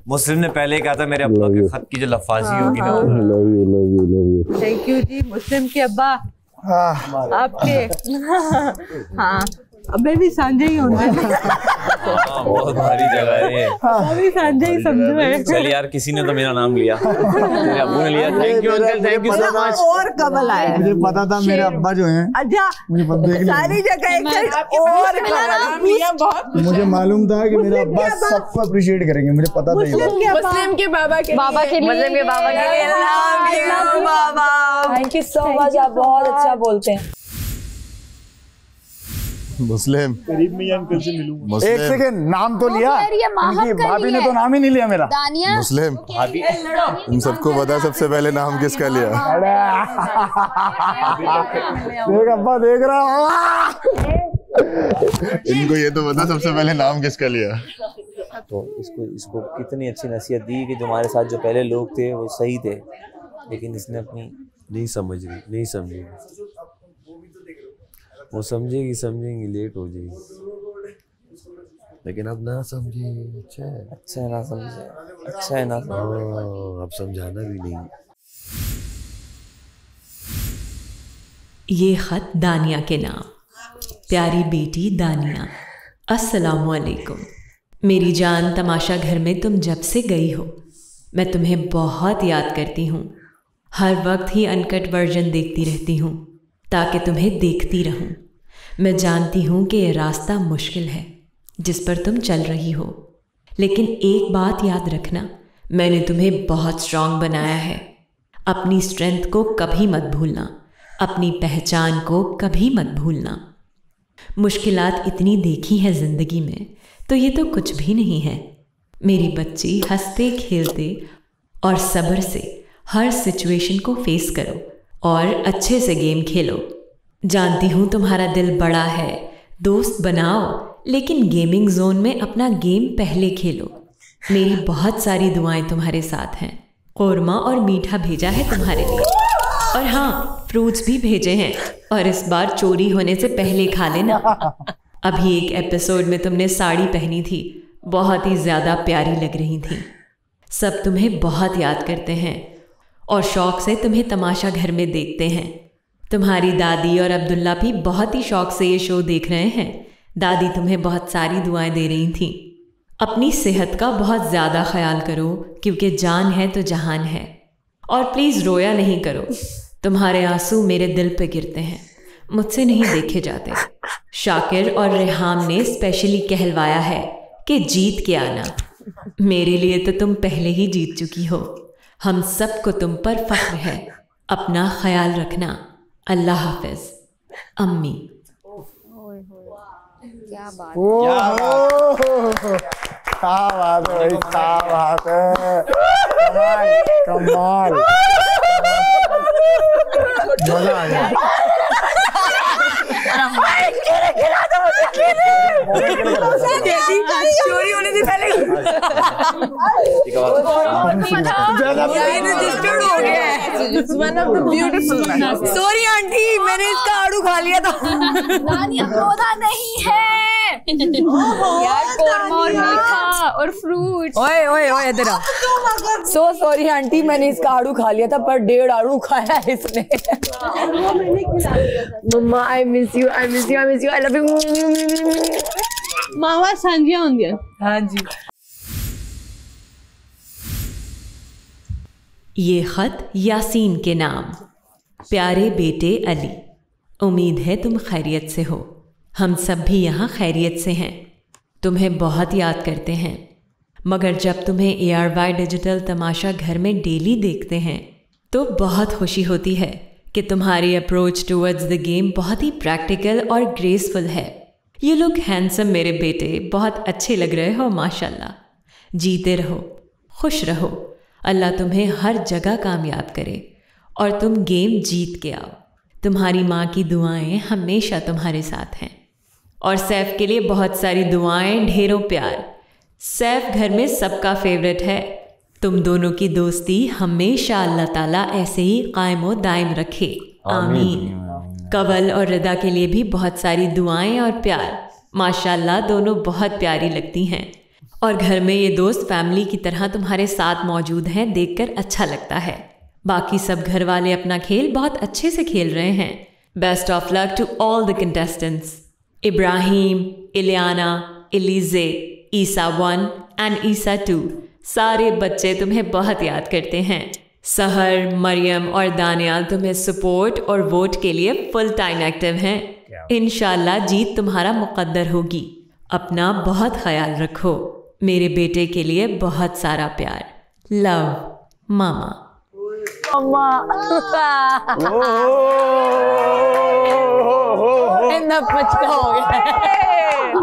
मुस्लिम ने पहले कहा था मेरे अब्बा के खत की जो लफाजी होगी ना। Love you love you love you. Thank you जी मुस्लिम के अब्बा। आपके हाँ अबे भी सांझे ही होंगे। बहुत भारी जगह है ये। अभी संजय ही समझो है। चल यार, किसी ने तो मेरा नाम लिया, मेरे अब्बू ने लिया। Thank you uncle, thank you so much. और कमल आया, मुझे पता था मेरे अब्बा जो हैं, अच्छा सारी जगह एक और कमल। मुझे मालूम था कि मेरे अब्बा सबको अप्रिशिएट करेंगे, मुझे पता था। मुस्लिम के बाबा के बाबा के लिए, मुस्लिम के बाबा के लिए बाबा। थैंक यू सो मच, आप बहुत अच्छा बोलते हैं। मुस्लिम करीब में अंकल से मिलूंगा। एक सेकंड, नाम तो लिया, इनकी भाभी ने तो नाम ही नहीं लिया मेरा। मुस्लिम तुम सबको पता सबसे पहले नाम किसका लिया? देख अब्बा देख रहा। इनको ये तो पता सबसे पहले नाम किसका लिया? तो इसको कितनी अच्छी नसीहत दी कि तुम्हारे साथ जो पहले लोग थे वो सही थे, लेकिन इसने अपनी नहीं समझेगी, वो समझेंगी लेट हो जाएगी, लेकिन अब ना समझे। अच्छा है ना समझे, अच्छा है ना अब समझाना भी नहीं। ये खत दानिया के नाम। प्यारी बेटी दानिया, अस्सलामुअलैकुम। मेरी जान, तमाशा घर में तुम जब से गई हो मैं तुम्हें बहुत याद करती हूँ। हर वक्त ही अनकट वर्जन देखती रहती हूँ ताकि तुम्हें देखती रहूं। मैं जानती हूँ कि यह रास्ता मुश्किल है जिस पर तुम चल रही हो, लेकिन एक बात याद रखना, मैंने तुम्हें बहुत स्ट्रांग बनाया है। अपनी स्ट्रेंथ को कभी मत भूलना, अपनी पहचान को कभी मत भूलना। मुश्किलात इतनी देखी है ज़िंदगी में तो ये तो कुछ भी नहीं है। मेरी बच्ची, हंसते खेलते और सब्र से हर सिचुएशन को फेस करो और अच्छे से गेम खेलो। जानती हूँ तुम्हारा दिल बड़ा है, दोस्त बनाओ, लेकिन गेमिंग जोन में अपना गेम पहले खेलो। मेरी बहुत सारी दुआएं तुम्हारे साथ हैं। कोरमा और मीठा भेजा है तुम्हारे लिए, और हाँ, फ्रूट्स भी भेजे हैं, और इस बार चोरी होने से पहले खा लेना। अभी एक एपिसोड में तुमने साड़ी पहनी थी, बहुत ही ज़्यादा प्यारी लग रही थी। सब तुम्हें बहुत याद करते हैं और शौक़ से तुम्हें तमाशा घर में देखते हैं। तुम्हारी दादी और अब्दुल्ला भी बहुत ही शौक़ से ये शो देख रहे हैं। दादी तुम्हें बहुत सारी दुआएं दे रही थीं। अपनी सेहत का बहुत ज़्यादा ख्याल करो, क्योंकि जान है तो जहान है। और प्लीज़ रोया नहीं करो, तुम्हारे आंसू मेरे दिल पे गिरते हैं, मुझसे नहीं देखे जाते। शाकिर और रेहाम ने स्पेशली कहलवाया है कि जीत के आना। मेरे लिए तो तुम पहले ही जीत चुकी हो। हम सबको तुम पर फख्र है। अपना ख्याल रखना। अल्लाह हाफिज। अम्मी। क्या बात है, क्या बात है, कमाल मजा आ गया। चोरी होने से पहले सॉरी आंटी, मैंने इसका आड़ू खा लिया था। नहीं है यार, कोरमा और मीठा और फ्रूट। ओए ओए ओए इधर आ। सो सॉरी आंटी, मैंने इसका आड़ू खा लिया था, पर 1.5 आड़ू खाया है इसने। मम्मा I miss you, I miss you, I miss you, I love you. मावा सांझिया होंगे। हाँ जी। ये खत यासीन के नाम। प्यारे बेटे अली, उम्मीद है तुम खैरियत से हो। हम सब भी यहाँ खैरियत से हैं। तुम्हें बहुत याद करते हैं, मगर जब तुम्हें ARY डिजिटल तमाशा घर में डेली देखते हैं तो बहुत खुशी होती है कि तुम्हारी अप्रोच टुवर्ड्स द गेम बहुत ही प्रैक्टिकल और ग्रेसफुल है। यू लुक हैंडसम मेरे बेटे, बहुत अच्छे लग रहे हो माशाल्लाह। जीते रहो, खुश रहो, अल्लाह तुम्हें हर जगह कामयाब करे और तुम गेम जीत के आओ। तुम्हारी माँ की दुआएं हमेशा तुम्हारे साथ हैं, और सैफ के लिए बहुत सारी दुआएं, ढेरों प्यार। सैफ घर में सबका फेवरेट है। तुम दोनों की दोस्ती हमेशा अल्लाह ताला ऐसे ही कायम व दायम रखे, आमीन। कवल और रिदा के लिए भी बहुत सारी दुआएं और प्यार। माशाल्लाह दोनों बहुत प्यारी लगती हैं, और घर में ये दोस्त फैमिली की तरह तुम्हारे साथ मौजूद हैं, देखकर अच्छा लगता है। बाकी सब घर वाले अपना खेल बहुत अच्छे से खेल रहे हैं। Best of luck to all the contestants. Ibrahim, Iliana, Elijah, Isa 1 and Isa 2 सारे बच्चे तुम्हें बहुत याद करते हैं। सहर, मरियम और दानियाल तुम्हें सपोर्ट और वोट के लिए फुल टाइम एक्टिव हैं। इंशाल्लाह जीत तुम्हारा मुकद्दर होगी। अपना बहुत ख्याल रखो। मेरे बेटे के लिए बहुत सारा प्यार। लव, मामा।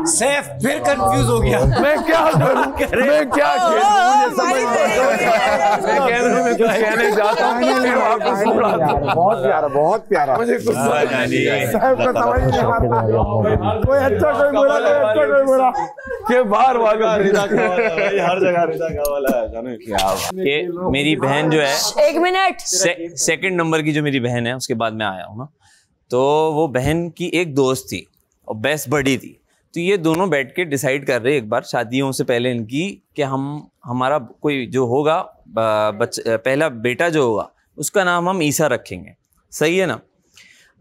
सैफ फिर कंफ्यूज हो गया। मैं क्या करूं? मैं क्या मुझे समझ मैं कैमरे में कुछ कहने जाता हूं फिर वापस मुड़ाता हूं। बहुत प्यारा मुझे कुछ समझ नहीं सैफ को समझ नहीं आता। कोई अच्छा कोई बुरा, कोई अच्छा कोई बुरा के बाहर वाला हर जगह रिदा का वाला है जाने क्या। ये मेरी बहन जो है 1 मिनट सेकंड नंबर की जो मेरी बहन है, उसके बाद मैं आया हूँ ना, तो वो बहन की एक दोस्त थी और बेस्ट बडी थी। तो ये दोनों बैठ के डिसाइड कर रहे एक बार शादियों से पहले इनकी कि हमारा कोई जो होगा पहला बेटा जो होगा उसका नाम हम ईसा रखेंगे। सही है ना।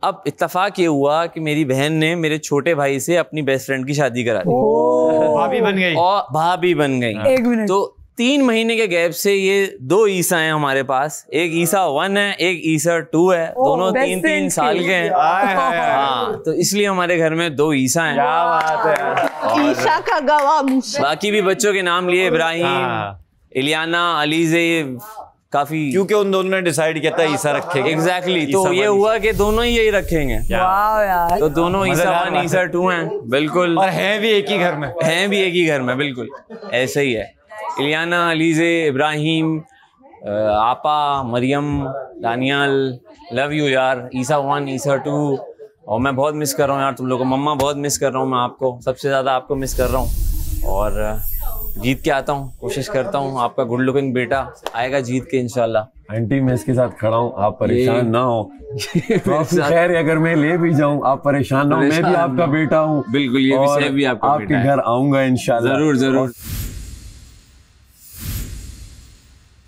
अब इत्तेफाक ये हुआ कि मेरी बहन ने मेरे छोटे भाई से अपनी बेस्ट फ्रेंड की शादी करा दी। भाभी बन गई। और भाभी बन गई। 1 मिनट। तो 3 महीने के गैप से ये 2 ईसा हैं हमारे पास। एक ईसा 1 है, एक ईसा 2 है। दोनों 3-3 साल के हैं। हाँ, तो इसलिए हमारे घर में 2 ईसा हैं। क्या बात है। ईशा का गवाह। बाकी भी बच्चों के नाम लिए, इब्राहिम, इलियाना, अलीजे, काफी, क्योंकि उन दोनों ने डिसाइड किया था ईसा रखेंगे। एग्जैक्टली। तो ये हुआ कि दोनों ही यही रखेंगे। वाह यार। तो दोनों ईसा 1 ईसा 2 हैं। बिल्कुल। और हैं भी एक ही घर में। हैं भी एक ही घर में, बिल्कुल ऐसे ही है। इलियाना, अलीजे, इब्राहिम, आपा, मरियम, दानियाल, लव यू यार। ईसा 1 ईसा 2। और मैं बहुत मिस कर रहा हूँ यार तुम लोगों को। मम्मा बहुत मिस कर रहा हूँ मैं आपको, सबसे ज़्यादा आपको मिस कर रहा हूँ। और जीत के आता हूँ, कोशिश करता हूँ। आपका गुड लुकिंग बेटा आएगा जीत के इंशाल्लाह। आंटी मैं इसके साथ खड़ा हूँ, आप परेशान ना हो। खैर अगर मैं ले भी जाऊँ आप परेशान ना हो, मैं भी आपका बेटा हूँ। बिल्कुल, ये भी सेफ भी आपका बेटा है। आपके घर आऊंगा इंशाल्लाह। जरूर जरूर।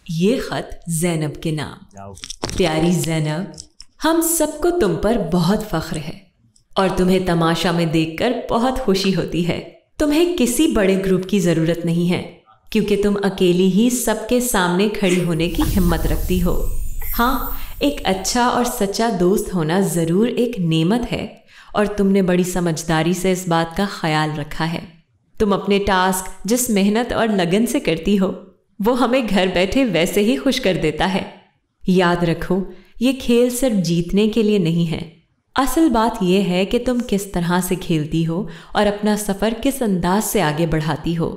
ये खत ज़ैनब के नाम। प्यारी ज़ैनब, हम सबको तुम पर बहुत फख्र है और तुम्हें तमाशा में देखकर बहुत खुशी होती है। तुम्हें किसी बड़े ग्रुप की ज़रूरत नहीं है क्योंकि तुम अकेली ही सबके सामने खड़ी होने की हिम्मत रखती हो। हाँ, एक अच्छा और सच्चा दोस्त होना ज़रूर एक नेमत है और तुमने बड़ी समझदारी से इस बात का ख्याल रखा है। तुम अपने टास्क जिस मेहनत और लगन से करती हो वो हमें घर बैठे वैसे ही खुश कर देता है। याद रखो, ये खेल सिर्फ जीतने के लिए नहीं है। असल बात यह है कि तुम किस तरह से खेलती हो और अपना सफ़र किस अंदाज से आगे बढ़ाती हो।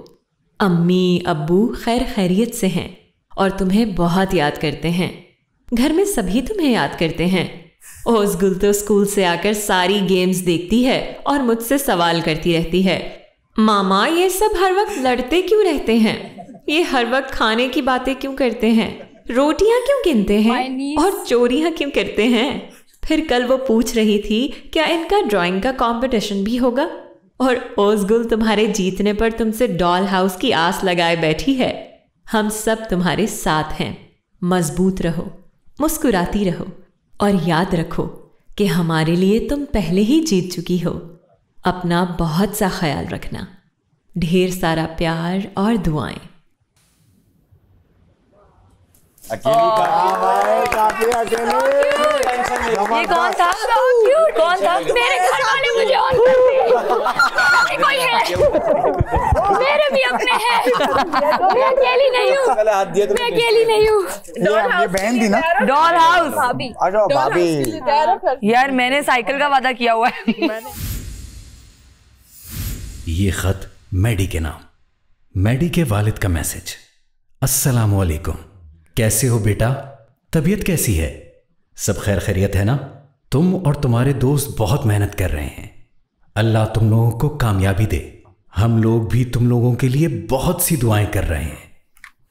अम्मी अब्बू खैर खैरियत से हैं और तुम्हें बहुत याद करते हैं। घर में सभी तुम्हें याद करते हैं। ओज़गुल तो स्कूल से आकर सारी गेम्स देखती है और मुझसे सवाल करती रहती है, मामा ये सब हर वक्त लड़ते क्यों रहते हैं? ये हर वक्त खाने की बातें क्यों करते हैं? रोटियां क्यों गिनते हैं और चोरियां क्यों करते हैं? फिर कल वो पूछ रही थी क्या इनका ड्राइंग का कंपटीशन भी होगा? और ओज़गुल तुम्हारे जीतने पर तुमसे डॉल हाउस की आस लगाए बैठी है। हम सब तुम्हारे साथ हैं। मजबूत रहो, मुस्कुराती रहो और याद रखो कि हमारे लिए तुम पहले ही जीत चुकी हो। अपना बहुत सा ख्याल रखना। ढेर सारा प्यार और दुआएं। ये कौन था? कौन था? मेरे घर वाले मुझे ऑन करते। कोई है? मेरे भी अपने हैं। मैं अकेली नहीं हूँ। मैं अकेली नहीं हूँ। ये बहन थी ना? Doll house. भाभी। अच्छा भाभी। यार मैंने साइकिल का वादा किया हुआ है। ये खत मैडी के नाम। मैडी के वालिद का मैसेज। अस्सलाम वालेकुम। कैसे हो बेटा? तबीयत कैसी है? सब खैर खैरियत है ना? तुम और तुम्हारे दोस्त बहुत मेहनत कर रहे हैं। अल्लाह तुम लोगों को कामयाबी दे। हम लोग भी तुम लोगों के लिए बहुत सी दुआएं कर रहे हैं।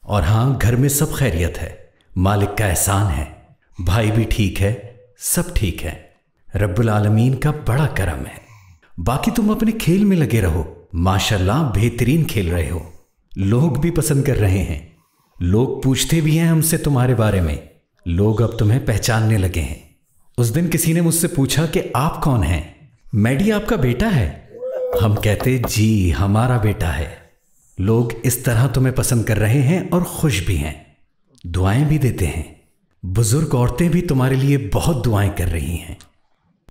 और हाँ, घर में सब खैरियत है, मालिक का एहसान है। भाई भी ठीक है, सब ठीक है। रब्बुल आलमीन का बड़ा करम है। बाकी तुम अपने खेल में लगे रहो। माशाल्लाह बेहतरीन खेल रहे हो। लोग भी पसंद कर रहे हैं। लोग पूछते भी हैं हमसे तुम्हारे बारे में। लोग अब तुम्हें पहचानने लगे हैं। उस दिन किसी ने मुझसे पूछा कि आप कौन हैं? मैडी आपका बेटा है। हम कहते जी हमारा बेटा है। लोग इस तरह तुम्हें पसंद कर रहे हैं और खुश भी हैं, दुआएं भी देते हैं। बुजुर्ग औरतें भी तुम्हारे लिए बहुत दुआएं कर रही हैं।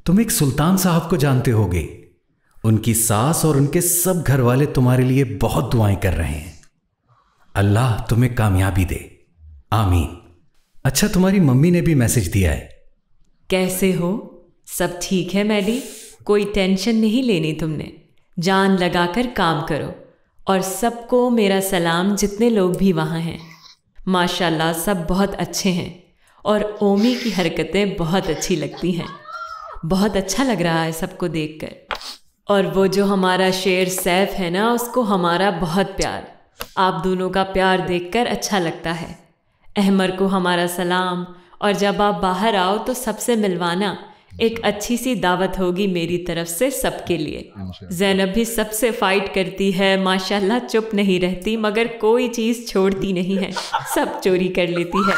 तुम एक सुल्तान साहब को जानते होगे, उनकी सास और उनके सब घर वाले तुम्हारे लिए बहुत दुआएं कर रहे हैं। अल्लाह तुम्हें कामयाबी दे, आमीन। अच्छा, तुम्हारी मम्मी ने भी मैसेज दिया है। कैसे हो? सब ठीक है मैडी? कोई टेंशन नहीं लेनी तुमने, जान लगाकर काम करो। और सबको मेरा सलाम, जितने लोग भी वहाँ हैं। माशाल्लाह सब बहुत अच्छे हैं और ओमी की हरकतें बहुत अच्छी लगती हैं। बहुत अच्छा लग रहा है सबको देखकर। और वो जो हमारा शेर सैफ है ना, उसको हमारा बहुत प्यार। आप दोनों का प्यार देखकर अच्छा लगता है। अहमर को हमारा सलाम, और जब आप बाहर आओ तो सबसे मिलवाना। एक अच्छी सी दावत होगी मेरी तरफ से सबके लिए। ज़ैनब भी सबसे फाइट करती है माशाल्लाह, चुप नहीं रहती, मगर कोई चीज़ छोड़ती नहीं है, सब चोरी कर लेती है।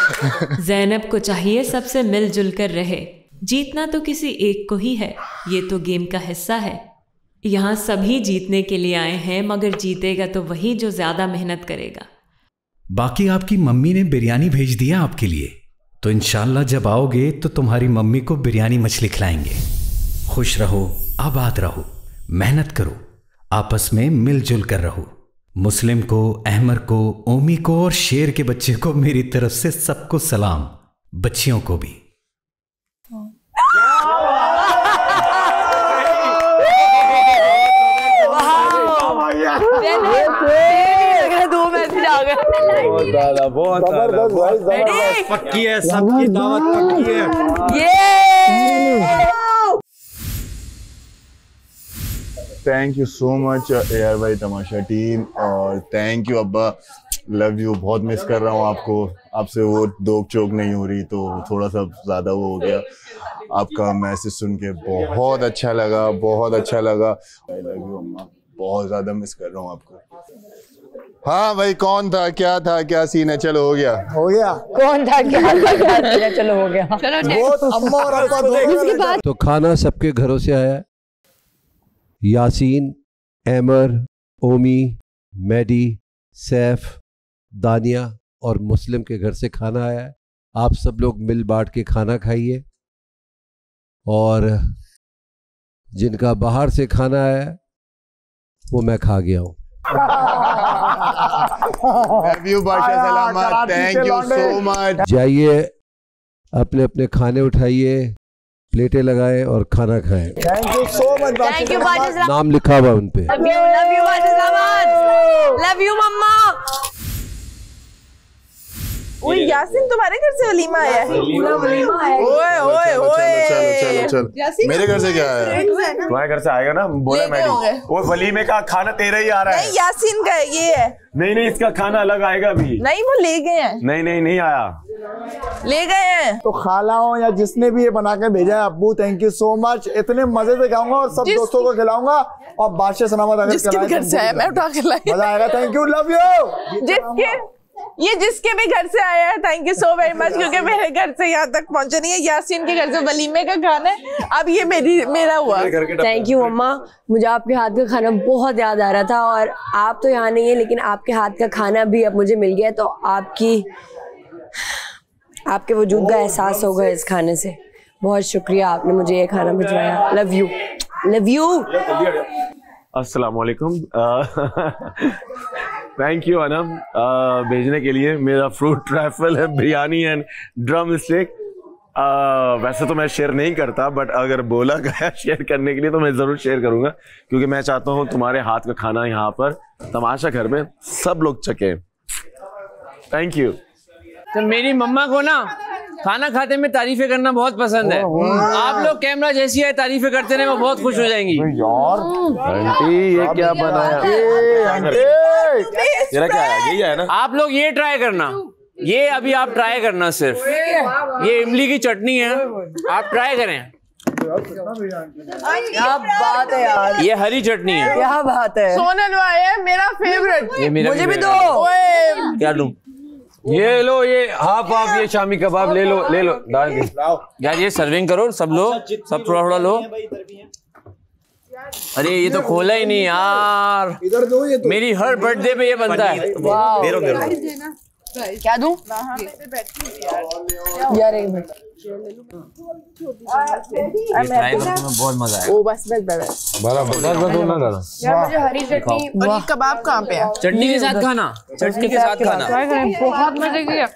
ज़ैनब को चाहिए सबसे मिलजुल कर रहे। जीतना तो किसी एक को ही है, ये तो गेम का हिस्सा है। यहाँ सभी जीतने के लिए आए हैं, मगर जीतेगा तो वही जो ज़्यादा मेहनत करेगा। बाकी आपकी मम्मी ने बिरयानी भेज दिया आपके लिए, तो इंशाल्लाह जब आओगे तो तुम्हारी मम्मी को बिरयानी मछली खिलाएंगे। खुश रहो, आबाद रहो, मेहनत करो, आपस में मिलजुल कर रहो। मुस्लिम को, अहमर को, ओमी को और शेर के बच्चे को मेरी तरफ से सबको सलाम, बच्चियों को भी। बहुत पक्की है, सबकी दावत पक्की है। थैंक यू सो मच यार भाई तमाशा टीम, और थैंक यू अब्बा, लव यू। बहुत मिस कर रहा हूँ आपको, आपसे वो दोक चोक नहीं हो रही तो थोड़ा सा ज्यादा वो हो गया। आपका मैसेज सुन के बहुत अच्छा लगा, बहुत अच्छा लगा। आई लव यू अम्मा, बहुत ज्यादा मिस कर रहा हूँ आपको। हाँ भाई, कौन था, क्या था, क्या सीन है? चलो हो गया, हो गया। कौन था, क्या था, क्या सीन है? चलो हो गया। वो तो अम्मा और अब्बा दोनों। तो खाना सबके घरों से आया है। यासीन, अहमर, ओमी, मैडी, सैफ, दानिया और मुस्लिम के घर से खाना आया है। आप सब लोग मिल बांट के खाना खाइए। और जिनका बाहर से खाना आया है वो मैं खा गया हूँ। Thank you so much. जाइए, अपने अपने खाने उठाइए, प्लेटें लगाएं और खाना खाएं। Thank you so much. Thank you बाजिज़, नाम लिखा हुआ उन पे। लव यू बाजिज़, लव यू मम्मा। ओए यासीन, तुम्हारे घर से वलीमा आया है? ओए ओए ओए, चल मेरे घर से क्या आया? तुम्हारे घर से आएगा ना, बोला मैंने। वो वलीमे का खाना तेरा ही आ रहा है। नहीं, यासीन का है, ये है। नहीं, इसका खाना अलग आएगा अभी। नहीं, वो ले गए हैं। नहीं आया, ले गए हैं। तो खाला हो या जिसने भी ये बना के भेजा है, अब्बू थैंक यू सो मच। इतने मजे से खाऊंगा और सब दोस्तों को खिलाऊंगा। और बादशाह सलामत अगर जिसके घर से आया मैं उठा के लाई, मजा आएगा। Thank you, love you. जिसके भी घर से आया है, thank you so very much, क्योंकि मेरे घर से यहाँ तक पहुंचा नहीं है। यासीन के घर से वलीमे का खाना है, अब ये मेरा हुआ। थैंक यू अम्मा, मुझे आपके हाथ का खाना बहुत याद आ रहा था। और आप तो यहाँ नहीं है, लेकिन आपके हाथ का खाना भी अब मुझे मिल गया, तो आपके वजूद का एहसास होगा इस खाने से। बहुत शुक्रिया, आपने मुझे ये खाना भिजवाया। Love you, love you. अस्सलाम वालेकुम। थैंक यू अनम भेजने के लिए। मेरा फ्रूट ट्रैफल है, बिरयानी एंड ड्रम स्टिक। वैसे तो मैं शेयर नहीं करता, बट अगर बोला गया शेयर करने के लिए तो मैं ज़रूर शेयर करूंगा, क्योंकि मैं चाहता हूं तुम्हारे हाथ का खाना यहाँ पर तमाशा घर में सब लोग चखे। Thank you. तो मेरी मम्मा को ना खाना खाते में तारीफें करना बहुत पसंद है। आप लोग कैमरा जैसी है तारीफें करते रहे, वो बहुत खुश हो जाएंगी। यार आंटी, ये क्या बनाया? तेरा क्या है? यही है ना? आप लोग ये ट्राई करना, ये अभी आप ट्राई करना। सिर्फ ये इमली की चटनी है, आप ट्राई करें। क्या बात है यार, ये हरी चटनी है। क्या बात है। सोनल है मेरा फेवरेट। मुझे भी दो। क्या लूं? ये लो, ये हाफ ये शामी कबाब ले लो डाल के। यार ये सर्विंग करो, सब लो, सब थोड़ा थोड़ा लो। अरे ये तो खोला ही नहीं यार। इधर दो ये। मेरी हर बर्थडे पे ये बनता है। क्या दूं? यार एक मिनट। बहुत मजा आया। ओ बस बस मुझे हरी चटनी और ये कबाब कहाँ पे है? चटनी के साथ खाना, चटनी के साथ खाना। बहुत मजे की है।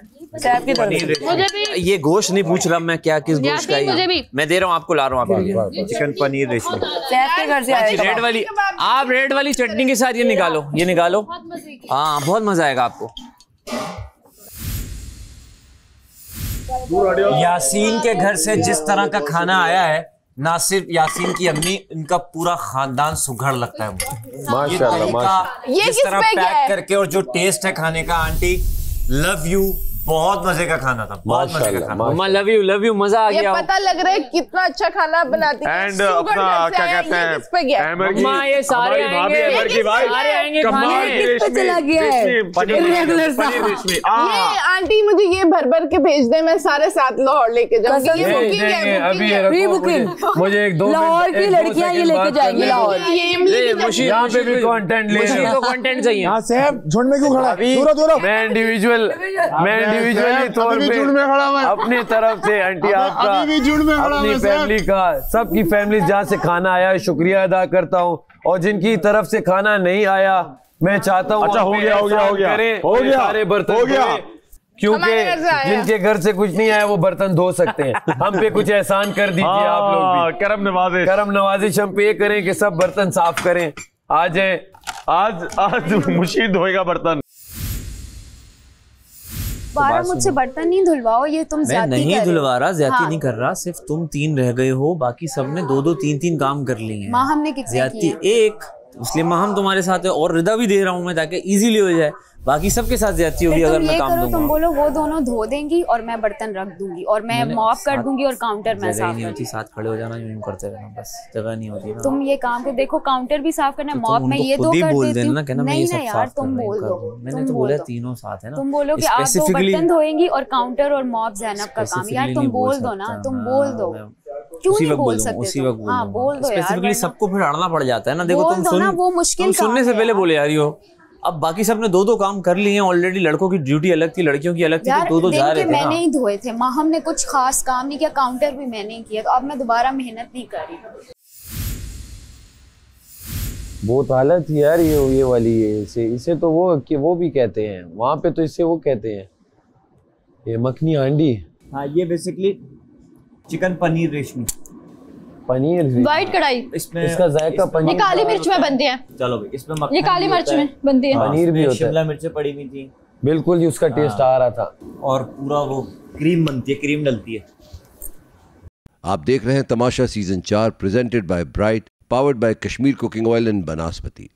मुझे भी ये गोश्त नहीं पूछ रहा मैं, क्या किस गोश्त का ही मैं दे रहा हूँ आपको, ला रहा हूँ आपके लिए चिकन पनीर रेशमी। रेड वाली, आप रेड वाली चटनी के साथ ये निकालो, ये निकालो। हाँ बहुत मजा आएगा आपको। यासीन के घर से जिस तरह का खाना आया है, ना सिर्फ यासीन की अम्मी, इनका पूरा खानदान सुघड़ लगता है मुझे। माशाल्लाह माशाल्लाह। ये जिस तरह पैक करके और जो टेस्ट है खाने का, आंटी लव यू, बहुत मजे का खाना था, बहुत मजे का खाना। मम्मा लव यू, मजा आ गया। ये पता लग रहा है कितना अच्छा खाना बनाती है। एंड अपना क्या कहते हैं, मम्मा ये सारे आएंगे, सारे आएंगे खाने। चला गया है रेगुलर सा। ये आंटी मुझे ये भर के भेज दे, मैं सारे साथ लाहौर लेके जाऊंगी। ये बुकिंग है, अभी मुझे एक दो लाहौर की लड़कियां ये लेके जाएंगी लाहौर। यहाँ पे भी कंटेंट ले, तो कंटेंट चाहिए। हाँ सेब झुंड में क्यों खड़ा है? दूर मैं इंडिविजुअली तौर पे अपनी तरफ से आंटी आपका, अपनी फैमिली का, सबकी फैमिली जहाँ से खाना आया है शुक्रिया अदा करता हूँ, और जिनकी तरफ से खाना नहीं आया मैं चाहता हूँ अच्छा हो गया सारे बर्तन, क्योंकि जिनके घर से कुछ नहीं आया वो बर्तन धो सकते हैं। हम पे कुछ एहसान कर दीजिए आप लोग भी। करम नवाजिश हम पे करें कि सब बर्तन साफ करें। आज मुशीद धोएगा बर्तन। मुझसे बर्तन नहीं धुलवाओ, ये तुम मैं नहीं धुलवा रहा, ज्यादती नहीं कर रहा, सिर्फ तुम 3 रह गए हो, बाकी सबने 2-2 3-3 काम कर लिए हैं। माँ हमने कितने ज्यादती एक, इसलिए माँ हम तुम्हारे साथ है, और रिदा भी दे रहा हूँ मैं ताकि इजीली हो जाए। बाकी सबके साथ ज्यादती होगी अगर मैं काम दूंगा। तुम बोलो वो दोनों धो देंगी और मैं बर्तन रख दूंगी और मैं मॉप कर दूंगी और काउंटर में साफ नहीं होती, साथ खड़े हो जाना, यूं करते रहना, बस जगह नहीं होती ना। तुम ये काम को देखो, काउंटर भी साफ करना है, मॉप में ये दो कर देती हूं। नहीं ना यार तुम बोल दो, मैंने तो बोला तीनों साथ है ना। तुम बोलो कि आप 2 बर्तन धोएंगी और काउंटर और मॉप ज़ैनब का काम। यार तुम बोल दो ना, तुम बोल दो, क्यों नहीं बोल सकते? उसी वक्त बोल, हाँ बोल दो यार। स्पेसिफिकली सबको फिर अड़ना पड़ जाता है ना। देखो तुम वो मुश्किल सुनने से पहले बोले यार हो, अब बाकी सबने 2-2 काम कर लिए हैं ऑलरेडी। लड़कों की ड्यूटी अलग थी, लड़कियों की अलग थी, तो 2-2 जा रहे थे ना। मैंने ही धोए थे, हमने कुछ खास काम नहीं किया, काउंटर भी मैंने ही किया, तो अब मैं दोबारा मेहनत नहीं कर रही। बहुत हालत थी यार ये वाली है। इसे तो वो भी कहते हैं, वहाँ पे तो इसे वो कहते हैं ये मखनी हांडी। हाँ ये बेसिकली चिकन पनीर रेशमी, पनीर व्हाइट कढ़ाई, इसमें इसका जायका पनीर। ये काली मिर्च में बनती है। चलो भाई इसमें मक्खन, ये काली मिर्च में बनती है, पनीर भी होता है, शिमला मिर्चें पड़ी हुई थी, बिल्कुल जी उसका टेस्ट आ रहा था। और पूरा वो क्रीम बनती है, क्रीम डलती है। आप देख रहे हैं Tamasha season 4 presented by Bright, powered by Kashmir cooking oil and बनास्पति।